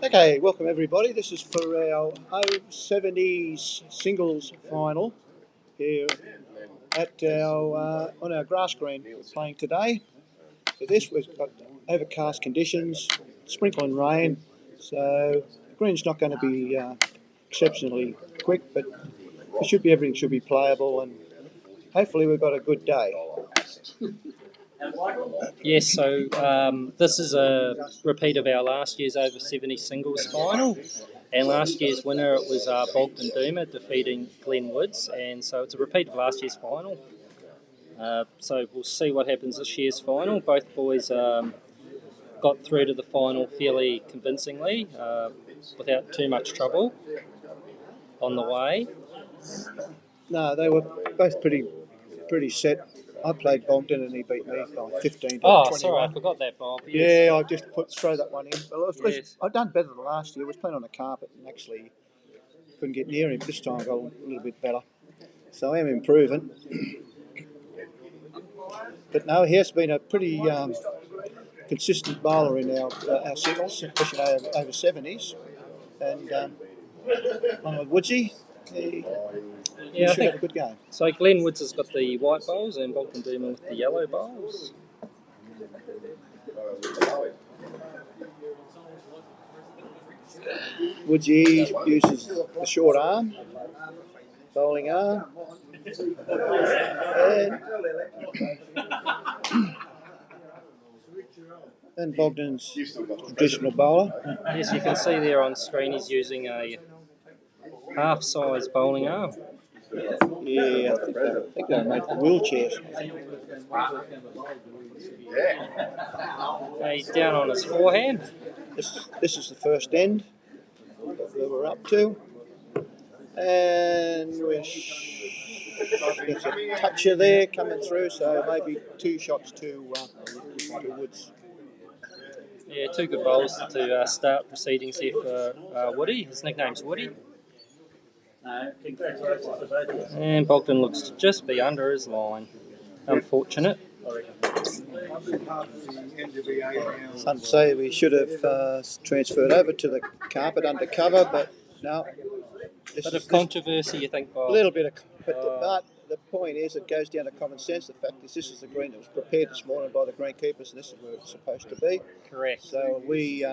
Okay, welcome everybody. This is for our 70's singles final here at our on our grass green we're playing today. For this, we've got overcast conditions, sprinkling rain, so the green's not going to be exceptionally quick, but everything should be playable, and hopefully we've got a good day. Yes, so this is a repeat of our last year's over 70 singles final, and last year's winner it was Bogdan DUMA defeating Glenn Woods, and so it's a repeat of last year's final. So we'll see what happens this year's final. Both boys got through to the final fairly convincingly, without too much trouble on the way. No, they were both pretty set. I played Bogdan and he beat me by 15 to 21. Oh, sorry, I forgot that, Bob. Yes. Yeah, I just throw that one in. But Yes. I've done better than last year. I was playing on the carpet and actually couldn't get near him. This time I got a little bit better. So I am improving. But no, he has been a pretty consistent bowler in our singles, especially over 70's. And on with Woodsy, he should have a good game. So Glenn Woods has got the white bowls and Bogdan DUMA with the yellow bowls. Woodsy uses the short arm, bowling arm, and Bogdan's traditional bowler. Yes, you can see there on screen he's using a half-size bowling arm. Yeah, I think they're made for wheelchairs. He's down on his forehand. This is the first end that we're up to. And there's a toucher there coming through, so maybe 2 shots to Woods. Yeah, 2 good bowls to start proceedings here for Woody. His nickname's Woody. And Bogdan looks to just be under his line. Unfortunate. Some say we should have transferred over to the carpet under cover, but no. Bit of controversy, you think, Bob? A little bit of, but the point is, it goes down to common sense. The fact is, this is the green that was prepared this morning by the greenkeepers, and this is where it's supposed to be. Correct. So we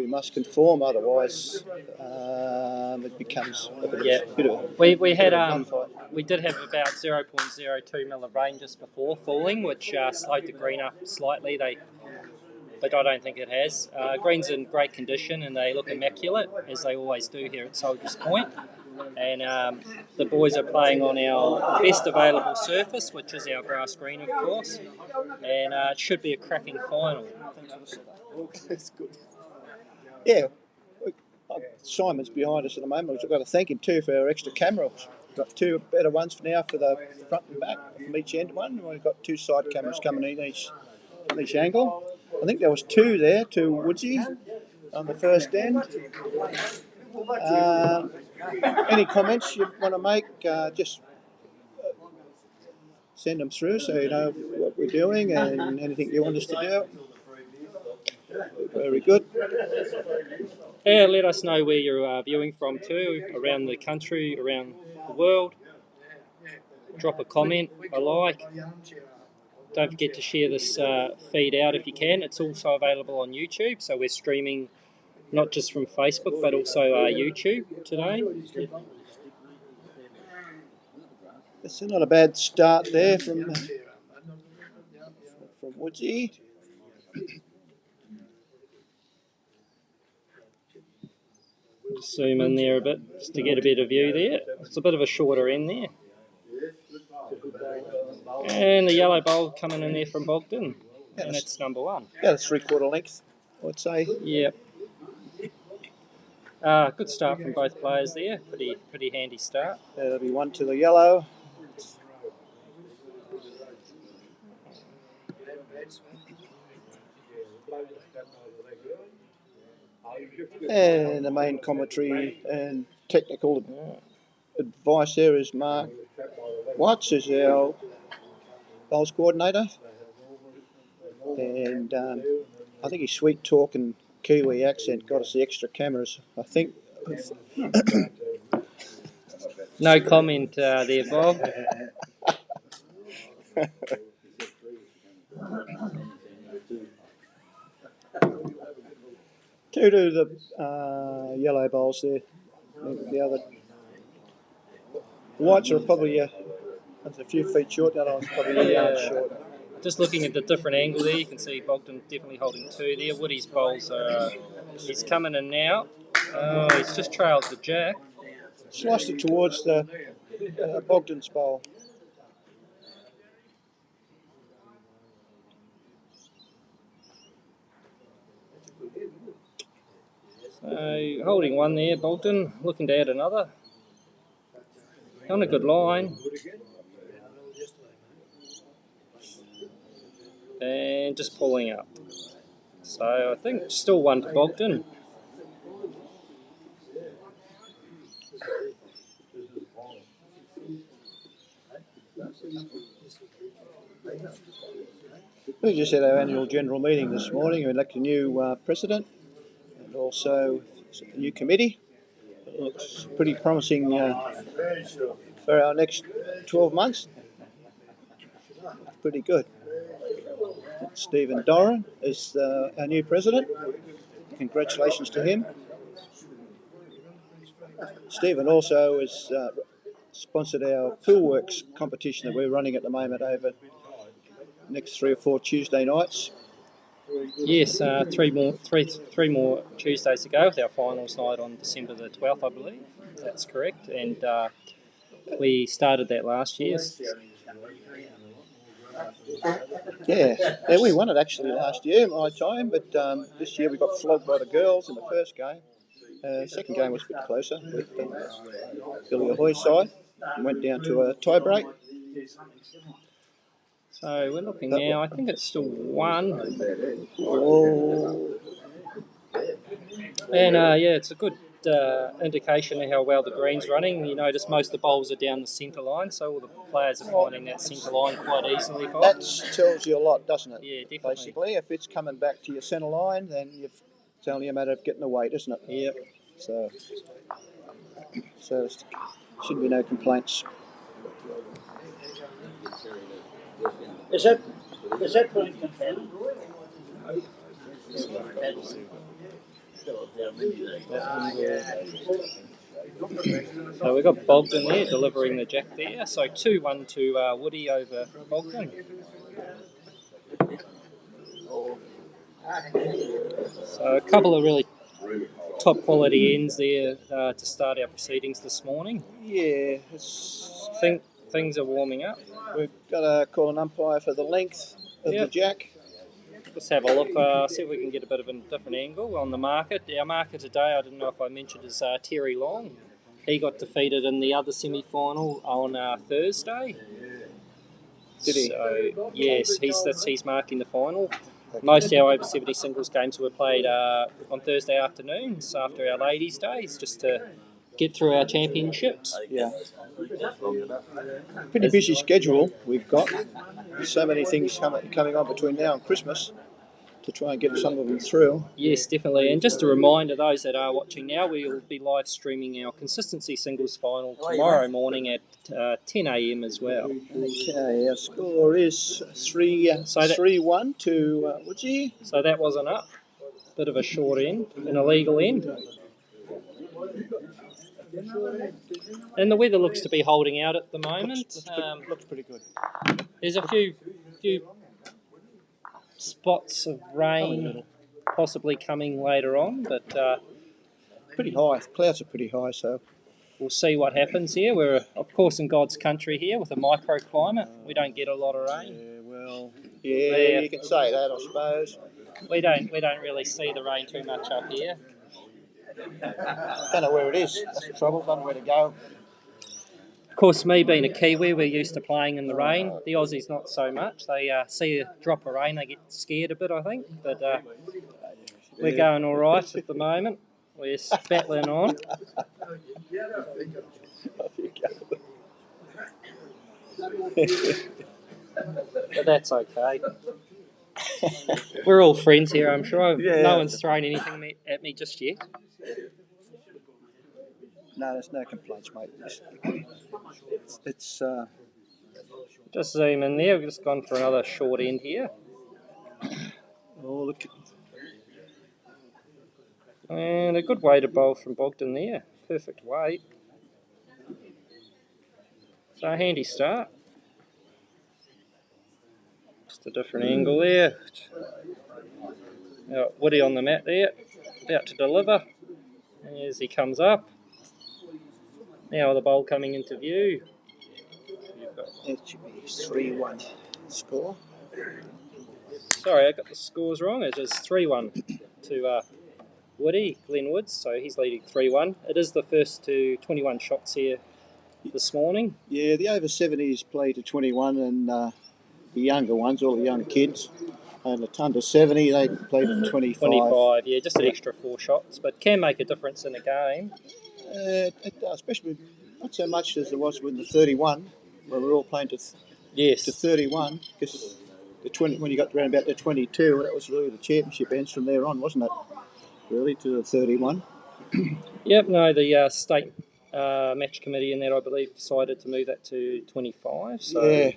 must conform, otherwise it becomes a bit of we had we did have about 0.02 mil of rain just before falling, which slowed the green up slightly. But I don't think it has. Green's in great condition and they look immaculate, as they always do here at Soldiers Point. And the boys are playing on our best available surface, which is our grass green, of course. And it should be a cracking final. That's good. Yeah, Simon's behind us at the moment. We've got to thank him too for our extra cameras. We've got 2 better ones for now for the front and back from each end one. We've got 2 side cameras coming in from each angle. I think there was 2 there to Woodsy on the first end. Any comments you want to make, just send them through so you know what we're doing and anything you want us to do. Very good. Yeah, let us know where you're viewing from too, around the country, around the world. Drop a comment, a like. Don't forget to share this feed out if you can. It's also available on YouTube, so we're streaming not just from Facebook but also YouTube today. It's not a bad start there from Woodsy. Zoom in there a bit just to get a better view there. It's a bit of a shorter end there. And the yellow bowl coming in there from Bogdan. And it's number 1. About a 3/4 length, I would say. Yep. Good start from both players there. Pretty handy start. That'll be 1 to the yellow. And the main commentary and technical advice there is Mark Watts, is our bowls coordinator. and I think his sweet talk and Kiwi accent got us the extra cameras. I think. No comment there, Bob. Two to the yellow bowls there. The other whites are probably a few feet short. The other one's probably a yard short. Just looking at the different angle there, you can see Bogdan definitely holding two there. Woody's bowls are, he's coming in now. Oh, he's just trailed the jack. Sliced it towards the Bogdan's bowl. So holding one there, Bogdan, looking to add another. On a good line. And just pulling up. So I think still one to Bogdan. We just had our annual general meeting this morning. We elected a new president and also a new committee. It looks pretty promising for our next 12 months. Pretty good. Stephen Doran is our new president. Congratulations to him. Stephen also has sponsored our Pool Works competition that we're running at the moment over next 3 or 4 Tuesday nights. Yes, three more Tuesdays to go with our finals night on December the 12th, I believe. That's correct. And we started that last year. Yeah, we won it actually last year, my time, but this year we got flogged by the girls in the first game. Second game was a bit closer with Billy Ahoy's side and went down to a tie break. So we're looking now, I think it's still one. Oh. And yeah, it's a good indication of how well the green's running. You notice most of the bowls are down the centre line, so all the players are finding that centre line quite easily. That tells you a lot, doesn't it? Yeah, definitely. Basically, if it's coming back to your centre line, then it's only a matter of getting the weight, isn't it? Yep. So shouldn't be no complaints. Is that point confirmed? So we've got Bogdan there delivering the jack there. So 2-1 to Woody over Bogdan. So a couple of really top quality ends there to start our proceedings this morning. Yeah, Things are warming up. We've got to call an umpire for the length of the jack. Let's have a look, see if we can get a bit of a different angle on the market. Our marker today, I didn't know if I mentioned, is Terry Long. He got defeated in the other semi-final on Thursday. Did he? So, yes, he's marking the final. Okay. Most of our over 70 singles games were played on Thursday afternoons after our ladies' days, just to get through our championships. Yeah. Pretty busy schedule we've got. So many things coming on between now and Christmas to try and get some of them through. Yes, definitely. And just a reminder, those that are watching now, we will be live streaming our consistency singles final tomorrow morning at 10 a.m. as well. Okay, our score is 3-1 to Woodsy. So that wasn't up. Bit of a short end, an illegal end. And the weather looks to be holding out at the moment. Looks pretty good. There's a few spots of rain possibly coming later on, but pretty high. Clouds are pretty high, so we'll see what happens here. We're of course in God's country here with a microclimate. We don't get a lot of rain. Yeah, you can say that, I suppose. We don't really see the rain too much up here. Don't know where it is. That's the trouble. Don't know where to go. Of course, me being a Kiwi, we're used to playing in the rain. The Aussies not so much. They see a drop of rain, they get scared a bit, I think. But we're going all right at the moment. We're battling on. But that's okay. We're all friends here, I'm sure. Yeah. No one's thrown anything at me just yet. No, there's no complaints, mate. It's Just zoom in there. We've just gone for another short end here. oh, look. And a good way to bowl from Bogdan there. Perfect weight. So a handy start. Just a different angle there. Woody on the mat there. About to deliver. As he comes up. Now the bowl coming into view. It should be 3-1 score. Sorry, I got the scores wrong. It is 3-1 to Woody, Glenn Woods, so he's leading 3-1. It is the first to 21 shots here this morning. Yeah, the over 70s play to 21, and the younger ones, all the young kids, and the under 70, they play to 25. 25, yeah, just an extra 4 shots, but can make a difference in a game. It does, especially not so much as it was with the 31, where we're all playing to 31, because the 20 when you got around about the 22, that was really the championship ends from there on, wasn't it? Really, to the 31. Yep, no, the state match committee in there, I believe, decided to move that to 25. So yeah,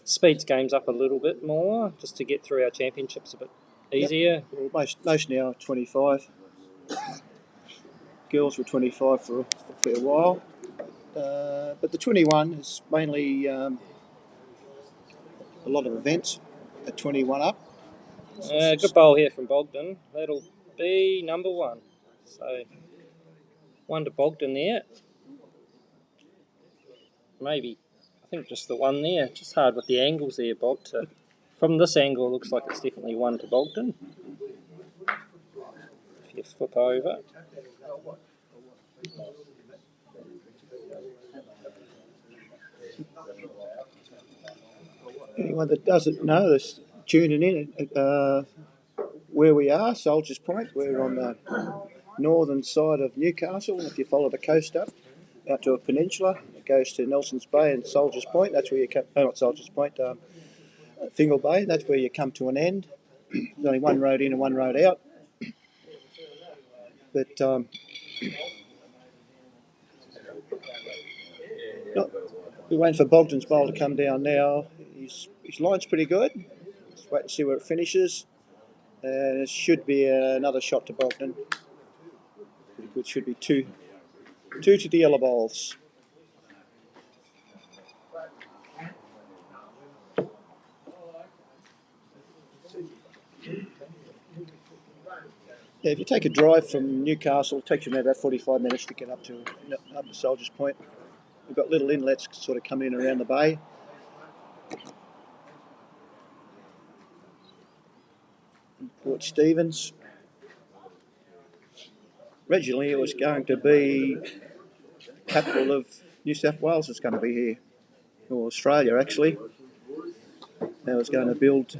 speeds games up a little bit more, just to get through our championships a bit easier. Yep. Well, most now are 25. Girls were 25 for a fair while. But the 21 is mainly a lot of events at 21 up. Good bowl here from Bogdan. That'll be number 1. So, 1 to Bogdan there. Maybe, I think just the 1 there. Just hard with the angles there, Bob. From this angle, it looks like it's definitely 1 to Bogdan. If you flip over. Anyone that doesn't know this, tuning in where we are, Soldiers Point. We're on the northern side of Newcastle. If you follow the coast up, out to a peninsula, it goes to Nelson's Bay and Soldiers Point. That's where you come. Oh, not Soldiers Point, Fingal Bay. That's where you come to an end. There's only one road in and one road out. But we're waiting for Bogdan's bowl to come down now. His line's pretty good. Let's wait and see where it finishes. And it should be another shot to Bogdan. Pretty good. Should be two to the yellow bowls. Yeah, if you take a drive from Newcastle, it takes you about 45 minutes to get up to Soldiers Point. We've got little inlets sort of coming in around the bay. Port Stephens. Originally, it was going to be capital of New South Wales. It's going to be here, or Australia actually. They was going to build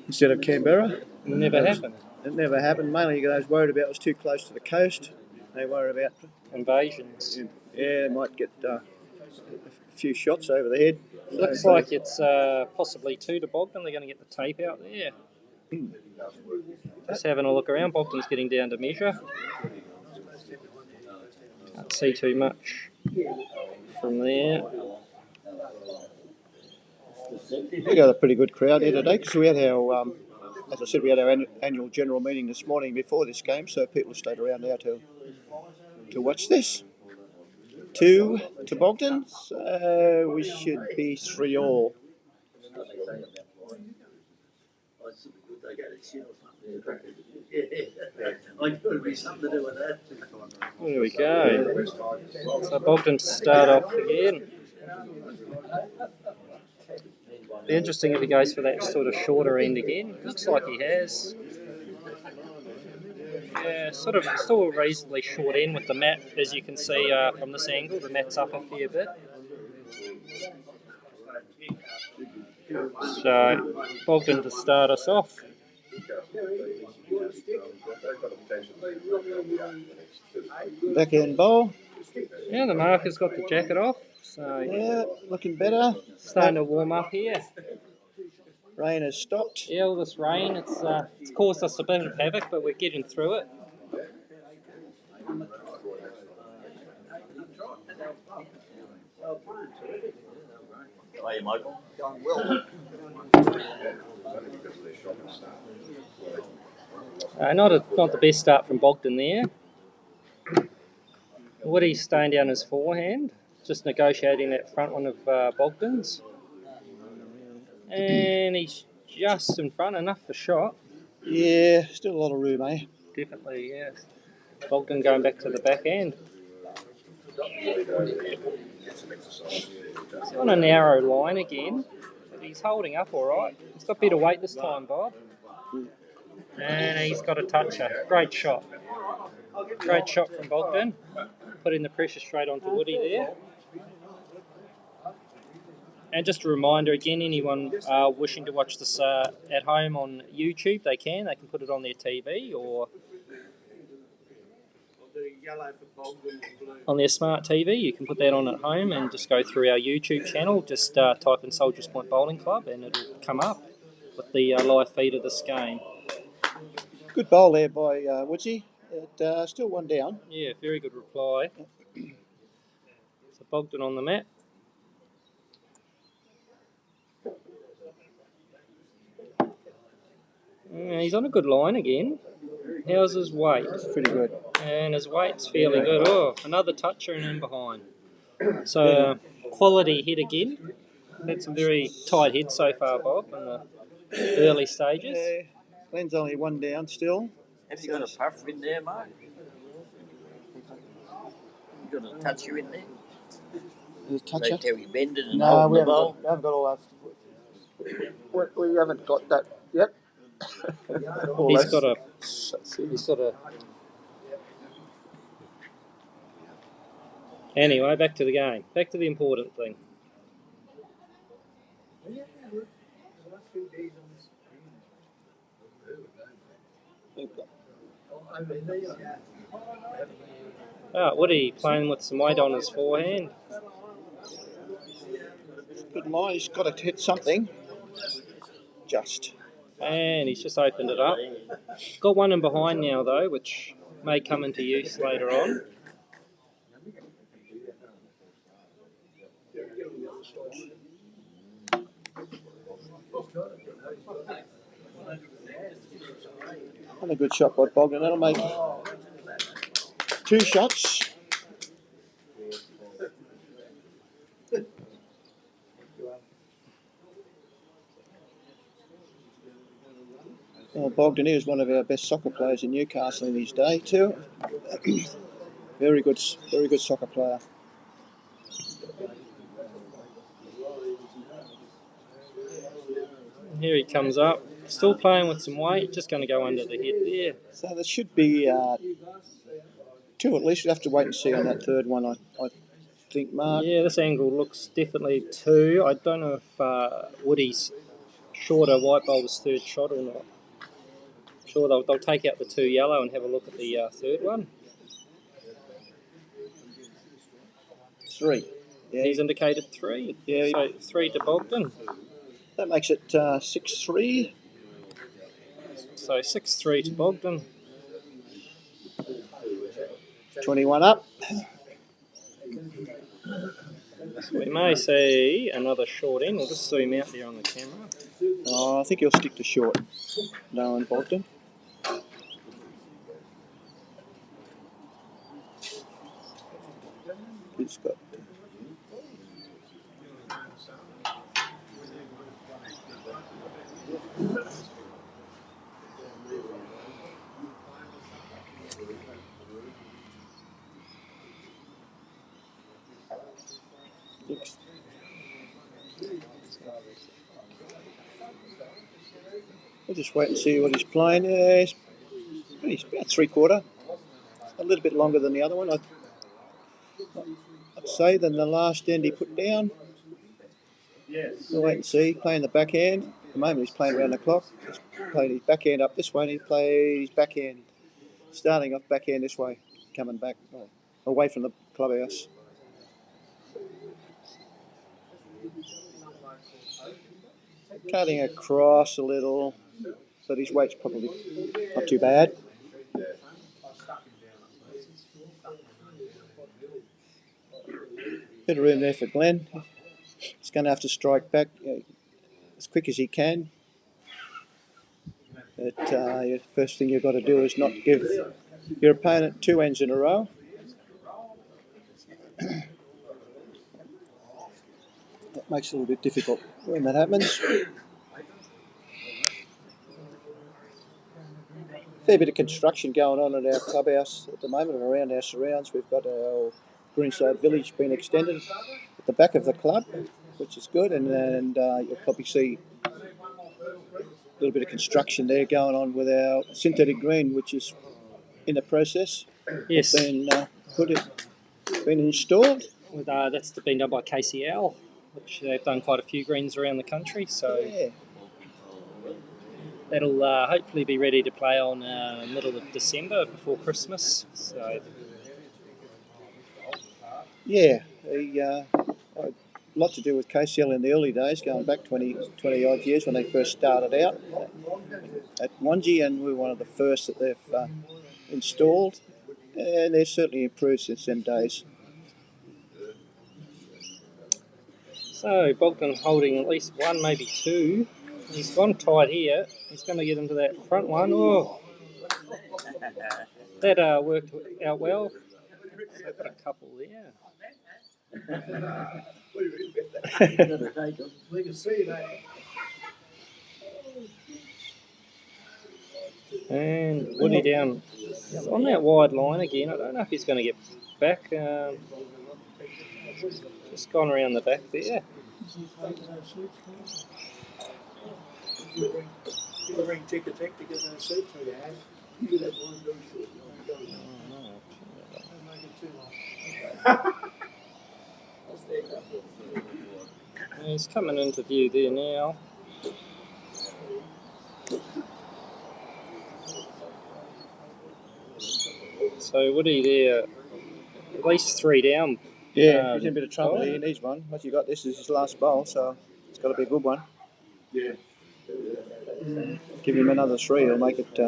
instead of Canberra. Never happened. It never happened. Mainly, they was worried about it was too close to the coast. They worry about invasions. Yeah, they might get a few shots over the head. Looks like it's possibly 2 to Bogdan. They're going to get the tape out there. Just having a look around. Bogdan's getting down to measure. Can't see too much from there. We got a pretty good crowd here today because we had our, as I said, we had our annual general meeting this morning before this game, so people stayed around now to watch this. 2 to Bogdan, so we should be 3-all. There we go. So Bogdan to start off again. Be interesting if he goes for that sort of shorter end again. Looks like he has. Yeah, sort of still a reasonably short end with the mat, as you can see from this angle. The mat's up a fair bit. So Bogdan to start us off. Backhand bowl. Yeah, the marker's got the jacket off. So yeah, looking better. Starting to warm up here. Rain has stopped. Yeah, all this rain, it's caused us a bit of havoc, but we're getting through it. How are you, Michael? Going well. Not the best start from Bogdan there. Woody's staying down his forehand, just negotiating that front one of Bogdan's. And he's just in front, enough for shot. Yeah, still a lot of room, eh? Definitely, yes. Bogdan going back to the backhand. He's on a narrow line again, but he's holding up all right. He's got better weight this time, Bob. And he's got a toucher. Great shot. Great shot from Bogdan. Putting the pressure straight onto Woody there. And just a reminder again, anyone wishing to watch this at home on YouTube, they can put it on their TV or on their smart TV. You can put that on at home and just go through our YouTube channel. Just type in Soldiers Point Bowling Club and it'll come up with the live feed of this game. Good bowl there by Woodsy. Still one down. Yeah, very good reply. So Bogdan on the mat. He's on a good line again. How's his weight? Pretty good. And his weight's fairly good. Oh, another toucher and in behind. So quality hit again. Had some very tight hits so far, Bob, in the early stages. Yeah, Glenn's only one down still. Have you got a puff in there, Mark? You got a toucher in there? There's a toucher. Like how you bend it and No, hold we the bowl? haven't got all that. We haven't got that yet. He's got a. Anyway, back to the game. Back to the important thing. Woody playing with some weight on his forehand. Good line. He's got to hit something. Just. And he's just opened it up. Got one in behind now, though, which may come into use later on. And a good shot by Bogdan. That'll make 2 shots. Well, Bogdan is one of our best soccer players in Newcastle in his day too. Very good soccer player. Here he comes up. Still playing with some weight. Just going to go under the head there. So there should be 2 at least. We'll have to wait and see on that third one, I think, Mark. Yeah, this angle looks definitely 2. I don't know if Woody's shorter white bowler's third shot or not. Sure, they'll take out the 2 yellow and have a look at the third one. 3. Yeah, He's indicated 3. Yeah. So 3 to Bogdan. That makes it 6-3. So 6-3 to Bogdan. 21 up. So we may see another short end. We'll just zoom out there on the camera. I think he'll stick to short. No one Bogdan. He's got. We'll just wait and see what he's playing. He's about 3/4. A little bit longer than the other one, I'd say, than the last end he put down. We'll wait and see. Playing the backhand. At the moment he's playing around the clock. He's playing his backhand up this way and he plays his backhand. Starting off backhand this way. Coming back away from the clubhouse. Cutting across a little, but his weight's probably not too bad. Bit of room there for Glenn. He's going to have to strike back as quick as he can. But the first thing you've got to do is not give your opponent 2 ends in a row. That makes it a little bit difficult when that happens. Fair bit of construction going on at our clubhouse at the moment and around our surrounds. We've got our Greenside Village being extended at the back of the club, which is good, and you'll probably see a little bit of construction there going on with our synthetic green, which is in the process. Yes. Been installed. That's been done by KCL, which they've done quite a few greens around the country, so Yeah. that'll hopefully be ready to play on middle of December before Christmas. So Yeah, a lot to do with KCL in the early days, going back 20 odd years when they first started out at Wanji, and we're one of the first that they've installed, and they've certainly improved since them days. So Bogdan holding at least one, maybe two. He's gone tight here. He's going to get into that front one. Oh, that worked out well. So I've got a couple there. And Woody down on that wide line again. I don't know if he's going to get back. Just gone around the back there. Ring tick to get that suit for you, Ash. You get that one very short. Don't make it too long. He's coming into view there now. So Woody there, at least 3 down. Yeah, he's in a bit of trouble here. He needs one. Once you got this is his last bowl, so it's got to be a good one. Yeah. Give him another 3, he'll make it.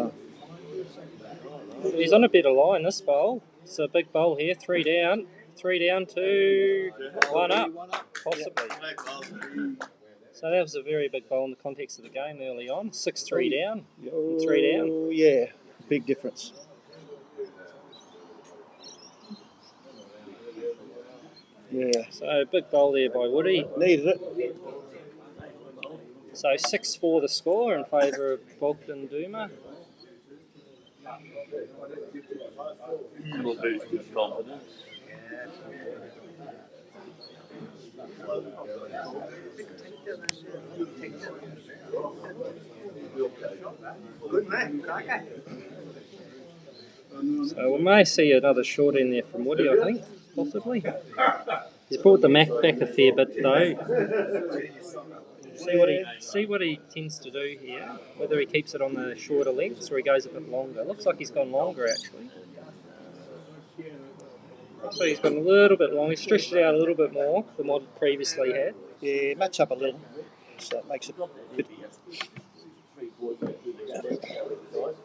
He's on a better line this bowl. It's a big bowl here. 3 down. 3 down, 2, 1 up, possibly. So that was a very big bowl in the context of the game early on. 6-3 down, 3 down. Oh, yeah, big difference. Yeah. So big bowl there by Woody. Needed it. So 6-4 the score in favour of Bogdan DUMA. Will boost his confidence. So we may see another short in there from Woody, I think, possibly. He's brought the Mac back a fair bit though. See what he tends to do here, whether he keeps it on the shorter lengths or he goes a bit longer. Looks like he's gone longer actually. So he's gone a little bit long. He's stretched it out a little bit more than what he previously had. Yeah, match up a little, so it makes it a bit.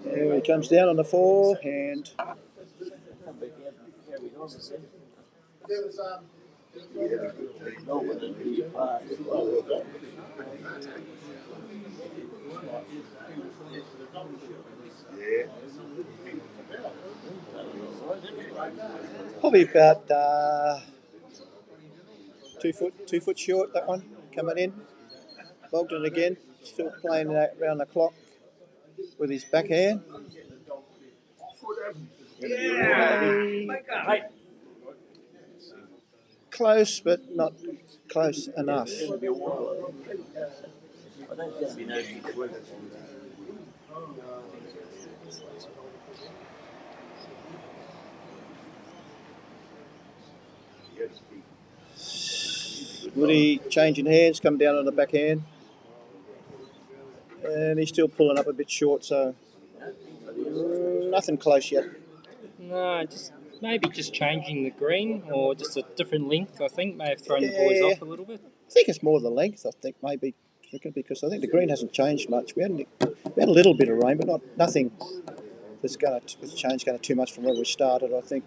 There he comes down on the forehand. Probably about 2 foot short, that one coming in. Bogdan again, still playing that round the clock with his backhand. Close, but not close enough. Woody changing hands, come down on the backhand. And he's still pulling up a bit short, so nothing close yet. No, maybe just changing the green or just a different length, I think, may have thrown the boys off a little bit. I think it's more the length, I think, maybe because I think the green hasn't changed much. We had a little bit of rain, but nothing that's changed too much from where we started. I think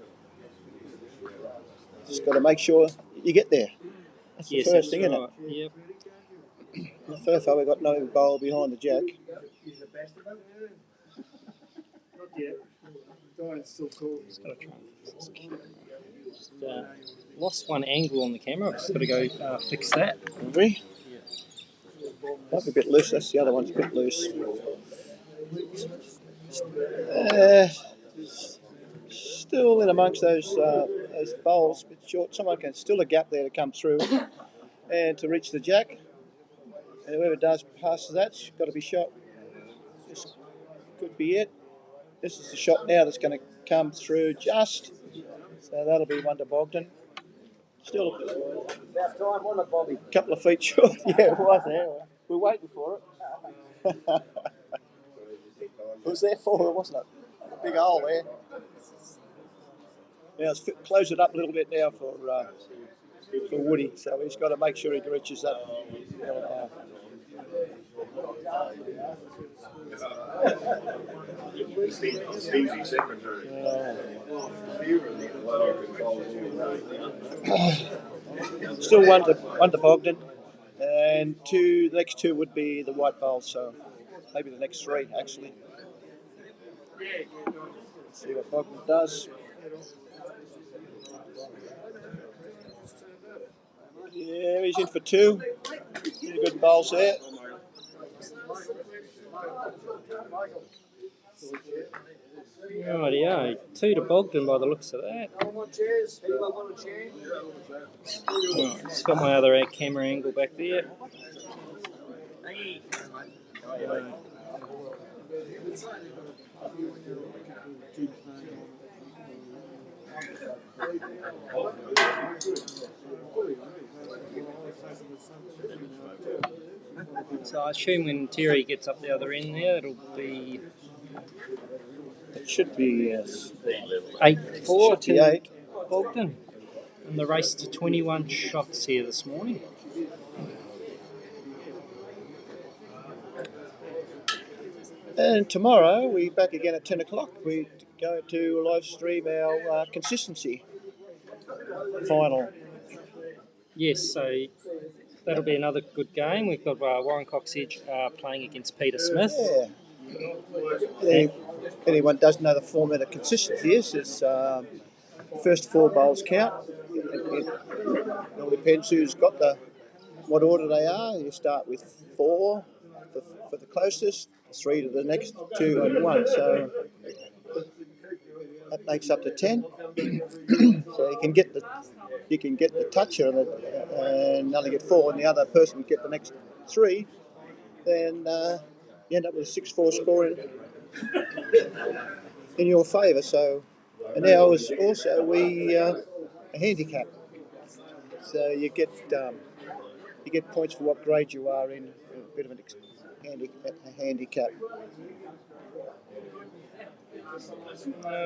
just got to make sure you get there. That's the first thing, isn't it? Yep. So far, we've got no bowl behind the jack. Not yet. Diane's still talking. Just got to try and fix this camera. Lost one angle on the camera. I've just got to go fix that. Might be a bit loose. That's the other one's a bit loose. Still in amongst those bowls, a bit short. Someone can still a gap there to come through and to reach the jack. And whoever does passes that's got to be shot. This could be it. This is the shot now that's going to come through just. So that'll be one to Bogdan. Still about time, wasn't it, Bobby? A couple of feet short. Yeah, it was there. We're waiting for it. It was there for it, wasn't it? A big hole there. Now let's close it up a little bit now for Woody. So he's got to make sure he reaches that. Easy secretary. Still one to Bogdan, and the next two would be the white bowl. So maybe the next three actually. Let's see what Bogdan does. Yeah, he's in for two. Pretty good bowls there. Rightio, 2 to Bogdan by the looks of that. Right, just got my other camera angle back there. So I assume when Terry gets up the other end there, it'll be... It should be, yes. 8-4 to 8. Bogdan. And the race to 21 shots here this morning. And tomorrow we're back again at 10 o'clock. We go to live stream our consistency final. Yes, so that'll be another good game. We've got Warren Coxedge playing against Peter Smith. Yeah. Anyone doesn't know the format of consistency is first 4 bowls count. It all depends who's got what order they are. You start with 4 for the closest, 3 to the next 2 and 1. So that makes up to 10. So you can get the toucher and only get 4, and the other person get the next 3. Then you end up with a 6-4 score in your favour. So, and now is also a handicap. So you get points for what grade you are in. A bit of a handicap.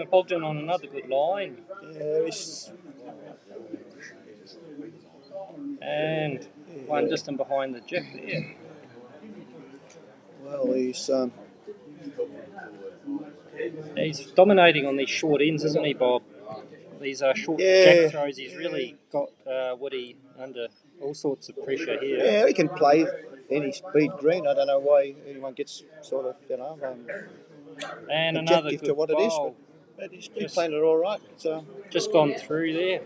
Bogdan on another good line. And one just in behind the jack there. Well, he's dominating on these short ends, isn't he, Bob? These short jack throws, he's really got Woody under all sorts of pressure here. Yeah, he can play any speed green. I don't know why anyone gets sort of, and another good to what bowl. It is. But he's playing it all right. So just gone through there.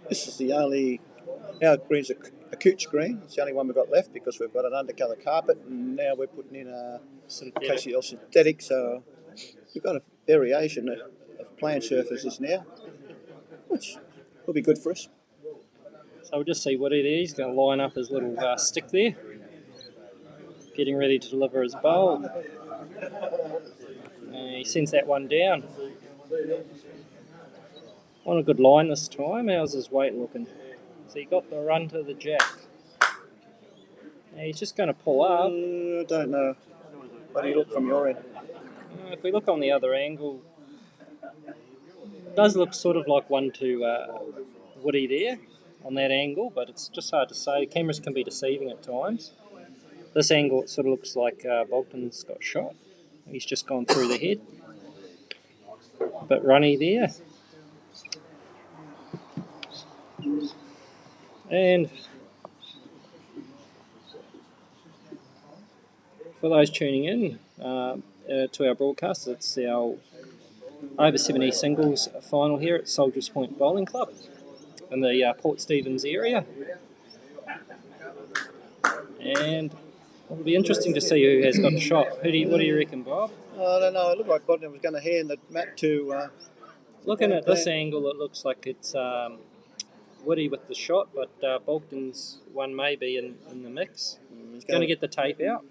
This is the only... Our green's a cooch green. It's the only one we've got left because we've got an undercolour carpet, and now we're putting in a KCL synthetic. So we've got a variation of playing surfaces now, which will be good for us. So we'll just see what it is. He's going to line up his little stick there, getting ready to deliver his bowl. He sends that one down. On a good line this time. How's his weight looking? So he got the run to the jack. Now he's just going to pull up. I don't know. How do you look from your end? If we look on the other angle, Does look sort of like one to Woody there on that angle, but it's just hard to say. Cameras can be deceiving at times. This angle, it sort of looks like Bolton's got shot. He's just gone through the head. A bit runny there. And for those tuning in to our broadcast, it's our over 70 singles final here at Soldiers Point Bowling Club in the Port Stephens area. And it'll be interesting to see who has got the shot. What do you reckon, Bob? I don't know. It looked like Bodden was going to hand the mat to. Looking at this angle, it looks like it's Woody with the shot, but Bolton's one may be in the mix. He's going to get the tape out.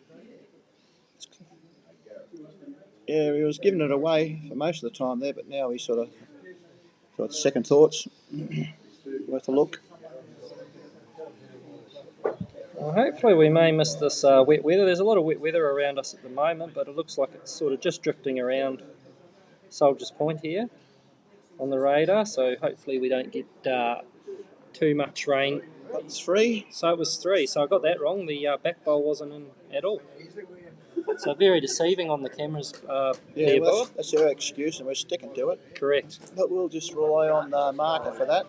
Yeah, he was giving it away for most of the time there, but now he's sort of got second thoughts. Worth a look. Well, hopefully we may miss this wet weather. There's a lot of wet weather around us at the moment, but it looks like it's sort of just drifting around Soldiers Point here on the radar, so hopefully we don't get too much rain. That's 3. So it was 3, so I got that wrong. The back bowl wasn't in at all. So very deceiving on the cameras there, well, Bob. that's our excuse and we're sticking to it. Correct. But we'll just rely on the marker for that.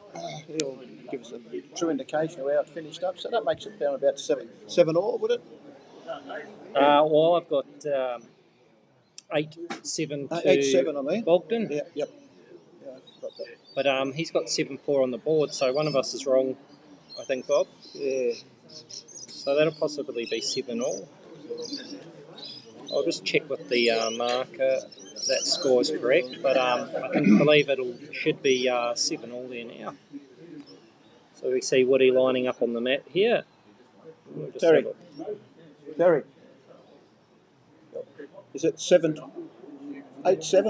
He'll give us a true indication of how it finished up. So that makes it down about 7 all, would it? Well, I've got 8-7 to 8-7, I mean. Bogdan. Yeah, yep. Yeah, I've got that. But he's got 7-4 on the board, so one of us is wrong, I think, Bob. Yeah. So that'll possibly be 7 all. I'll just check with the marker that score is correct, but I believe should be 7 all there now. So we see Woody lining up on the mat here. We'll just Terry. Terry. Is it 8-7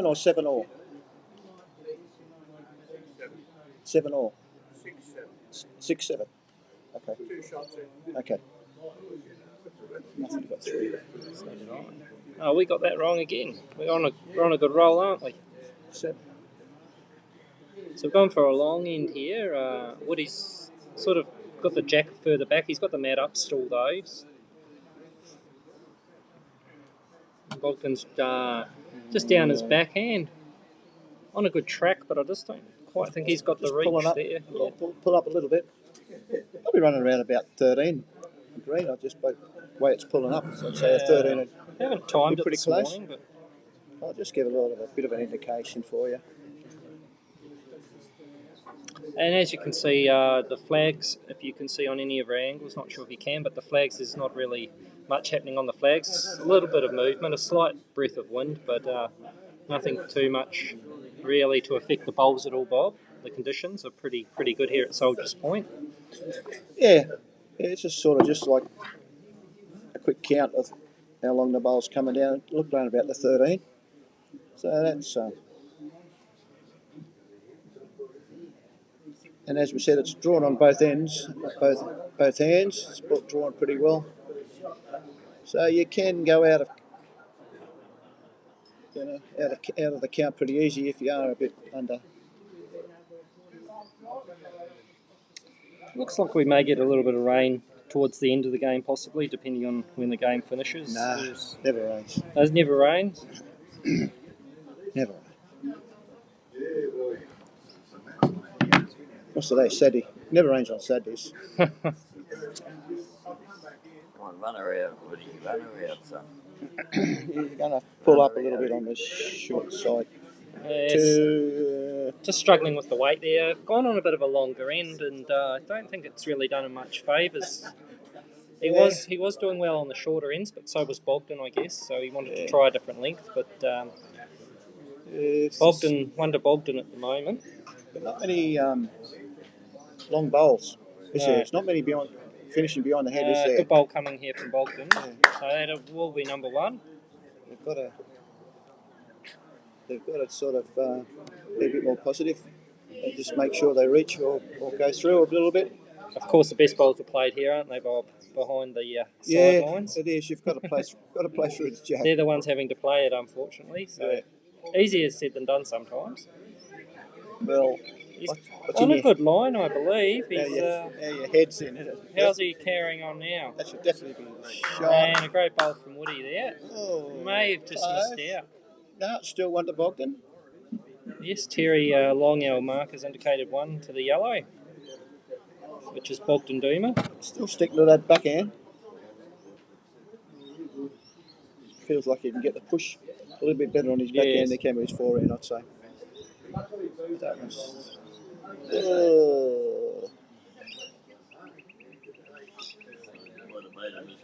or 7 all? 7 all. 6-7. Okay. 2 shots in. Okay. Nothing got 3. Oh, we got that wrong again. We're on a good roll, aren't we? 7. So we've gone for a long end here. Woody's sort of got the jack further back. He's got the mat up still though. Bolton's just down his backhand. On a good track, but I just don't quite think he's got the reach there. Yeah. Pull up a little bit. Probably running around about 13 green. I just by the way it's pulling up. So I'd say a 13. I haven't timed it pretty this close. morning, but I'll just give a bit of an indication for you. and as you can see, the flags, if you can see on any of our angles, not sure if you can, but the flags, there's not really much happening on the flags. A little bit of movement, a slight breath of wind, but nothing too much really to affect the bowls at all, Bob. The conditions are pretty good here at Soldiers Point. Yeah, it's just sort of just like a quick count of how long the bowl's coming down. It looked around about the 13. So that's... and as we said, it's drawn on both ends, both hands. It's drawn pretty well. So you can go out of the count pretty easy if you are a bit under. Looks like we may get a little bit of rain towards the end of the game, possibly, depending on when the game finishes. Nah, never rains. Those never rains? Never rains. What's today? Saturday. Never rains on Saturdays. Come on, run her out, Woody. Run her out, son. You're going to pull up a little bit on the short side. Just struggling with the weight there. Gone on a bit of a longer end, and I don't think it's really done him much favours. He was doing well on the shorter ends, but so was Bogdan, I guess. So he wanted to try a different length, but Bogdan at the moment. But not many long bowls. There's not many finishing behind the head, is there? Good bowl coming here from Bogdan. So that will be number 1. They've got to sort of be a bit more positive and just make sure they reach or go through a little bit. Of course, the best bowls are played here, aren't they, Bob? Behind the sidelines. Yeah, it is. You've got to play through the jack. They're the ones having to play it, unfortunately. So easier said than done sometimes. Well, He's what's on in a good line, I believe. How He's, your head's in it. how's he carrying on now? That should definitely be a shot. And a great bowl from Woody there. Oh, May have just close. missed out. No, still one to Bogdan. Yes, Terry Long L markers indicated one to the yellow, which is Bogdan DUMA. Still sticking to that backhand. Feels like he can get the push a little bit better on his backhand than he can with his forehand, I'd say. That was...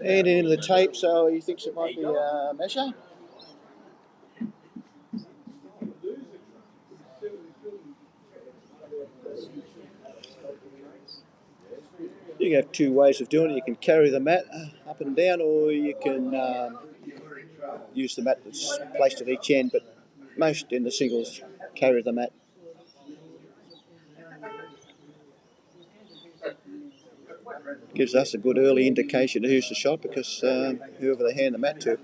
And into the tape, so he thinks it might be a measure. You can have two ways of doing it. You can carry the mat up and down, or you can use the mat that's placed at each end, but most in the singles carry the mat. Gives us a good early indication of who's the shot, because whoever they hand the mat to.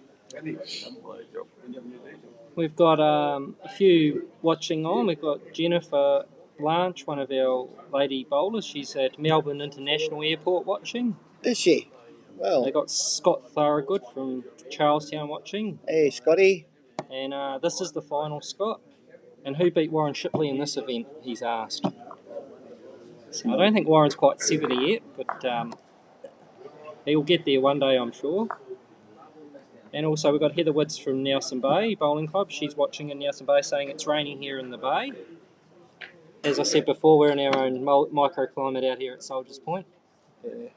We've got a few watching on. We've got Jennifer Blanche, one of our lady bowlers. She's at Melbourne International Airport watching. Is she? Well. They got Scott Thorogood from Charlestown watching. Hey, Scotty. And this is the final, Scott. And who beat Warren Shipley in this event, he's asked. So I don't think Warren's quite 70 yet, but he'll get there one day, I'm sure. And also we've got Heather Woods from Nelson Bay Bowling Club. She's watching in Nelson Bay, saying it's raining here in the bay. As I said before, we're in our own microclimate out here at Soldiers Point. Yeah.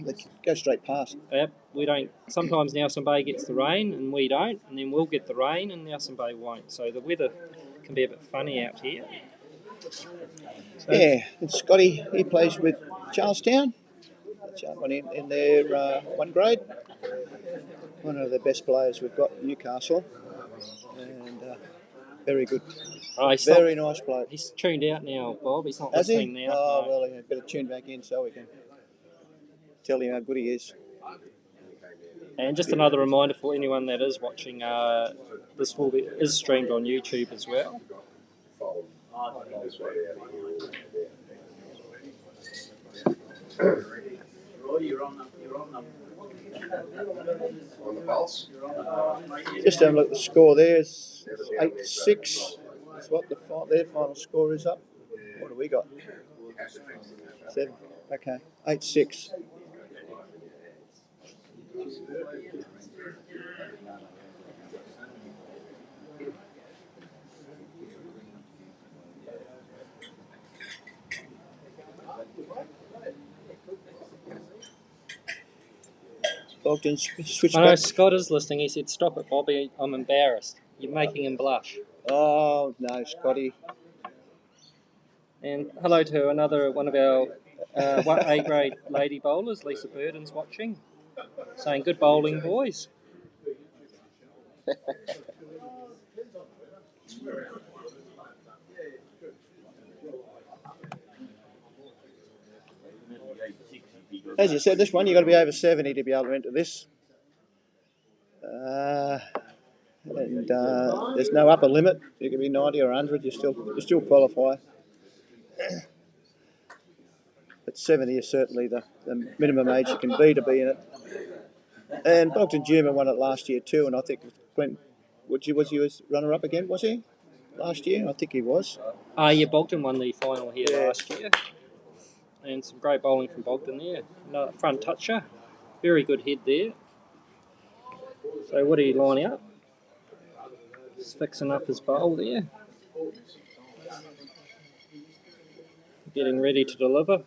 Let's go straight past. Yep, we don't. Sometimes Nelson Bay gets the rain and we don't, and then we'll get the rain and Nelson Bay won't. So the weather can be a bit funny out here. So, yeah, and Scotty, he plays with Charlestown. That's one in their one grade. One of the best players we've got in Newcastle, and very good. Very nice bloke. He's tuned out now, Bob. He's not listening now. Oh, no. well, he better tune back in so we can tell him how good he is. And just another reminder for anyone that is watching, this is streamed on YouTube as well. On the pulse. Just have a look at the score there. It's 8-6. That's what their final score is up. What have we got? 7. Okay, 8-6. Bogdan switch I know back. Scott is listening. He said, "Stop it, Bobby. I'm embarrassed. You're making him blush." Oh, no, Scotty. And hello to another one of our A-grade lady bowlers, Lisa Burden's watching, saying, "Good bowling, boys." As you said, this one, you've got to be over 70 to be able to enter this. And there's no upper limit. You can be 90 or 100, you still qualify. But 70 is certainly the minimum age you can be in it. And Bogdan DUMA won it last year too, and I think Glenn, was he runner-up again, was he? Last year? I think he was. Yeah, Bogdan won the final here last year. And some great bowling from Bogdan there. Another front toucher. Very good head there. So what are you lining up? Just fixing up his bowl there. Getting ready to deliver.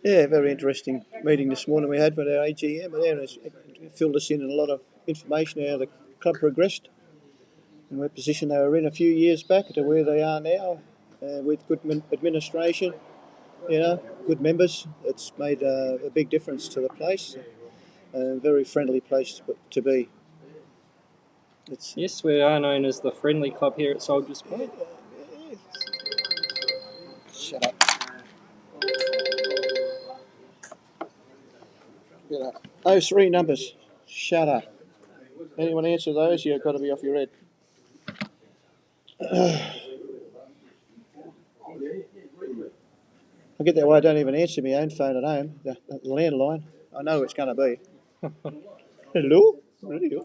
Yeah, very interesting meeting this morning we had with our AGM. It filled us in a lot of information how the club progressed and what position they were in a few years back to where they are now, with good administration, good members. It's made a big difference to the place. A very friendly place to be. Yes, we are known as the friendly club here at Soldiers Point. Shut up. Those three numbers. Shut up. Anyone answer those, you've got to be off your head. I get that way I don't even answer my own phone at home, the landline. I know who it's going to be. Hello? Radio?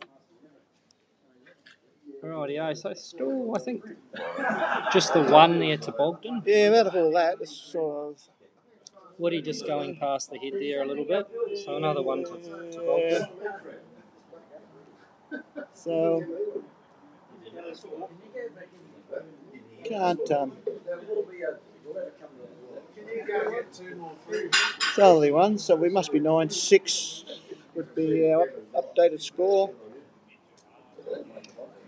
Rightio, so still, I think, just the one there to Bogdan. Yeah, out of all that, it's sort of... Woody just going past the head there a little bit. So another one to Bogdan. So... Can't... It's only one, so we must be 9-6 would be our updated score.